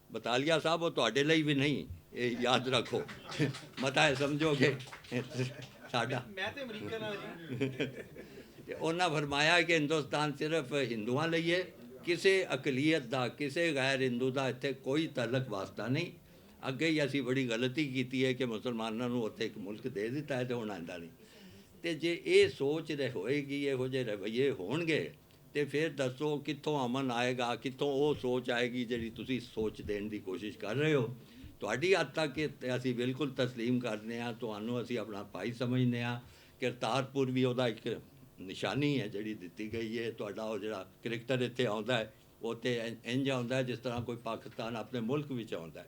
ਬਤਾਲੀਆ ਸਾਹਿਬ ਉਹ ਤੁਹਾਡੇ ਲਈ ਵੀ ਨਹੀਂ, ਇਹ ਯਾਦ ਰੱਖੋ, ਮਤਾ ਹੈ ਸਮਝੋਗੇ ਸਾਡਾ। ਮੈਂ ਤੇ ਅਮਰੀਕਾ ਨਾਲ ਜੀ। ਤੇ ਉਹਨਾਂ ਫਰਮਾਇਆ ਕਿ ਹਿੰਦੁਸਤਾਨ ਸਿਰਫ ਹਿੰਦੂਆਂ ਲਈ ਹੈ, ਕਿਸੇ ਅਕਲੀਅਤ ਦਾ, ਕਿਸੇ ਗੈਰ ਹਿੰਦੂ ਦਾ ਇੱਥੇ ਕੋਈ ਤਾਲੁਕ ਵਾਸਤਾ ਨਹੀਂ। ਅੱਗੇ ਹੀ ਅਸੀਂ ਬੜੀ ਗਲਤੀ ਕੀਤੀ ਹੈ ਕਿ ਮੁਸਲਮਾਨਾਂ ਨੂੰ ਉੱਥੇ ਇੱਕ ਮੁਲਕ ਦੇ ਦਿੱਤਾ ਹੈ ਤੇ ਹੁਣ ਆਉਂਦਾ ਨਹੀਂ। ਤੇ ਜੇ ਇਹ ਸੋਚ ਹੋਏਗੀ, ਇਹੋ ਜਿਹੇ ਰਵੱਈਏ ਹੋਣਗੇ ਤੇ ਫਿਰ ਦੱਸੋ ਕਿੱਥੋਂ ਅਮਨ ਆਏਗਾ, ਕਿੱਥੋਂ ਉਹ ਸੋਚ ਆਏਗੀ ਜਿਹੜੀ ਤੁਸੀਂ ਸੋਚ ਦੇਣ ਦੀ ਕੋਸ਼ਿਸ਼ ਕਰ ਰਹੇ ਹੋ। ਤੁਹਾਡੀ ਹੱਦ ਤੱਕ ਅਸੀਂ ਬਿਲਕੁਲ ਤਸਲੀਮ ਕਰਦੇ ਹਾਂ, ਤੁਹਾਨੂੰ ਅਸੀਂ ਆਪਣਾ ਭਾਈ ਸਮਝਦੇ ਹਾਂ। ਕਰਤਾਰਪੁਰ ਵੀ ਉਹਦਾ ਇੱਕ ਨਿਸ਼ਾਨੀ ਹੈ ਜਿਹੜੀ ਦਿੱਤੀ ਗਈ ਹੈ। ਤੁਹਾਡਾ ਉਹ ਜਿਹੜਾ ਕ੍ਰਿਕਟਰ ਇੱਥੇ ਆਉਂਦਾ ਹੈ ਉਹ ਤਾਂ ਇੰਝ ਆਉਂਦਾ ਹੈ ਜਿਸ ਤਰ੍ਹਾਂ ਕੋਈ ਪਾਕਿਸਤਾਨ ਆਪਣੇ ਮੁਲਕ ਵਿੱਚ ਆਉਂਦਾ ਹੈ।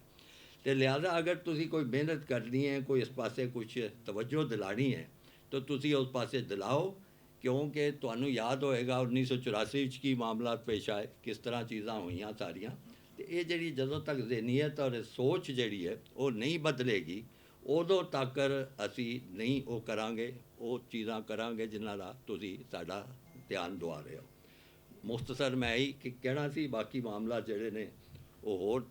ਅਤੇ ਲਿਹਾਜ਼ਾ ਅਗਰ ਤੁਸੀਂ ਕੋਈ ਮਿਹਨਤ ਕਰਨੀ ਹੈ, ਕੋਈ ਇਸ ਪਾਸੇ ਕੁਛ ਤਵੱਜੋ ਦਿਲਾਣੀ ਹੈ ਤਾਂ ਤੁਸੀਂ ਉਸ ਪਾਸੇ ਦਿਲਾਓ, ਕਿਉਂਕਿ ਤੁਹਾਨੂੰ ਯਾਦ ਹੋਏਗਾ 1984 ਵਿੱਚ ਕੀ ਮਾਮਲਾਤ ਪੇਸ਼ ਆਏ, ਕਿਸ ਤਰ੍ਹਾਂ ਚੀਜ਼ਾਂ ਹੋਈਆਂ ਸਾਰੀਆਂ। ਅਤੇ ਇਹ ਜਿਹੜੀ ਜਦੋਂ ਤੱਕ ਜ਼ਹਿਨੀਅਤ ਔਰ ਸੋਚ ਜਿਹੜੀ ਹੈ ਉਹ ਨਹੀਂ ਬਦਲੇਗੀ, ਉਦੋਂ ਤੱਕ ਅਸੀਂ ਨਹੀਂ ਉਹ ਕਰਾਂਗੇ, ਉਹ ਚੀਜ਼ਾਂ ਕਰਾਂਗੇ ਜਿਨ੍ਹਾਂ ਦਾ ਤੁਸੀਂ ਸਾਡਾ ਧਿਆਨ ਦਵਾ ਰਹੇ ਹੋ। ਮੁਖਤਸਰ ਮੈਂ ਹੀ ਕਹਿਣਾ ਸੀ, ਬਾਕੀ ਮਾਮਲਾ ਜਿਹੜੇ ਨੇ ਉਹ ਹੋਰ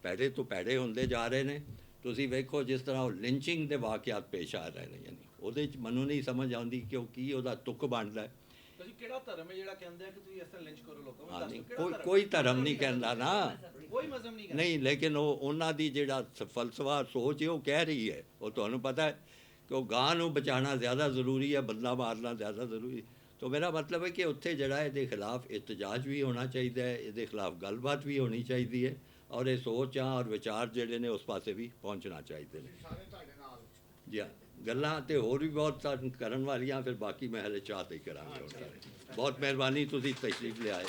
ਭੈੜੇ ਤੋਂ ਭੈੜੇ ਹੁੰਦੇ ਜਾ ਰਹੇ ਨੇ। ਤੁਸੀਂ ਵੇਖੋ ਜਿਸ ਤਰ੍ਹਾਂ ਉਹ ਲਿੰਚਿੰਗ ਦੇ ਵਾਕਿਆਤ ਪੇਸ਼ ਆ ਰਹੇ ਨੇ, ਯਾਨੀ ਉਹਦੇ 'ਚ ਮੈਨੂੰ ਨਹੀਂ ਸਮਝ ਆਉਂਦੀ ਕਿ ਉਹ ਕੀ ਉਹਦਾ ਤੁਕ ਬਣਦਾ ਹੈ। ਤੁਸੀਂ ਕਿਹੜਾ ਧਰਮ ਹੈ ਜਿਹੜਾ ਕਹਿੰਦਾ ਕਿ ਤੁਸੀਂ ਇਸ ਤਰ੍ਹਾਂ ਲਿੰਚ ਕਰੋ ਲੋਕਾਂ ਨੂੰ? ਨਹੀਂ, ਕੋਈ ਧਰਮ ਨਹੀਂ ਕਹਿੰਦਾ ਨਾ, ਕੋਈ ਮਜ਼ਹਬ ਨਹੀਂ ਕਹਿੰਦਾ। ਨਹੀਂ, ਲੇਕਿਨ ਉਹ ਉਹਨਾਂ ਦੀ ਜਿਹੜਾ ਫਲਸਫਾ ਸੋਚ ਹੈ ਉਹ ਕਹਿ ਰਹੀ ਹੈ, ਉਹ ਤੁਹਾਨੂੰ ਪਤਾ ਹੈ ਕਿ ਉਹ ਗਾਂ ਨੂੰ ਬਚਾਉਣਾ ਜ਼ਿਆਦਾ ਜ਼ਰੂਰੀ ਹੈ, ਬੰਦਾ ਮਾਰਨਾ ਜ਼ਿਆਦਾ ਜ਼ਰੂਰੀ। ਤਾਂ ਮੇਰਾ ਮਤਲਬ ਹੈ ਕਿ ਉੱਥੇ ਜਿਹੜਾ ਇਹਦੇ ਖਿਲਾਫ ਇਤਜਾਜ ਵੀ ਹੋਣਾ ਚਾਹੀਦਾ ਹੈ, ਇਹਦੇ ਖਿਲਾਫ ਗੱਲਬਾਤ ਵੀ ਹੋਣੀ ਚਾਹੀਦੀ ਹੈ, ਔਰ ਇਹ ਸੋਚਾਂ ਔਰ ਵਿਚਾਰ ਜਿਹੜੇ ਨੇ ਉਸ ਪਾਸੇ ਵੀ ਪਹੁੰਚਣਾ ਚਾਹੀਦੇ ਨੇ। ਜੀ ਹਾਂ, ਗੱਲਾਂ ਤੇ ਹੋਰ ਵੀ ਬਹੁਤ ਕਰਨ ਵਾਲੀਆਂ, ਫਿਰ ਬਾਕੀ ਮੈਂ ਹਲੇ ਚਾਹ ਤੇ ਕਰਾਂਗੇ। ਬਹੁਤ ਮਿਹਰਬਾਨੀ, ਤੁਸੀਂ ਤਸ਼ਰੀਫ ਲਿਆਏ।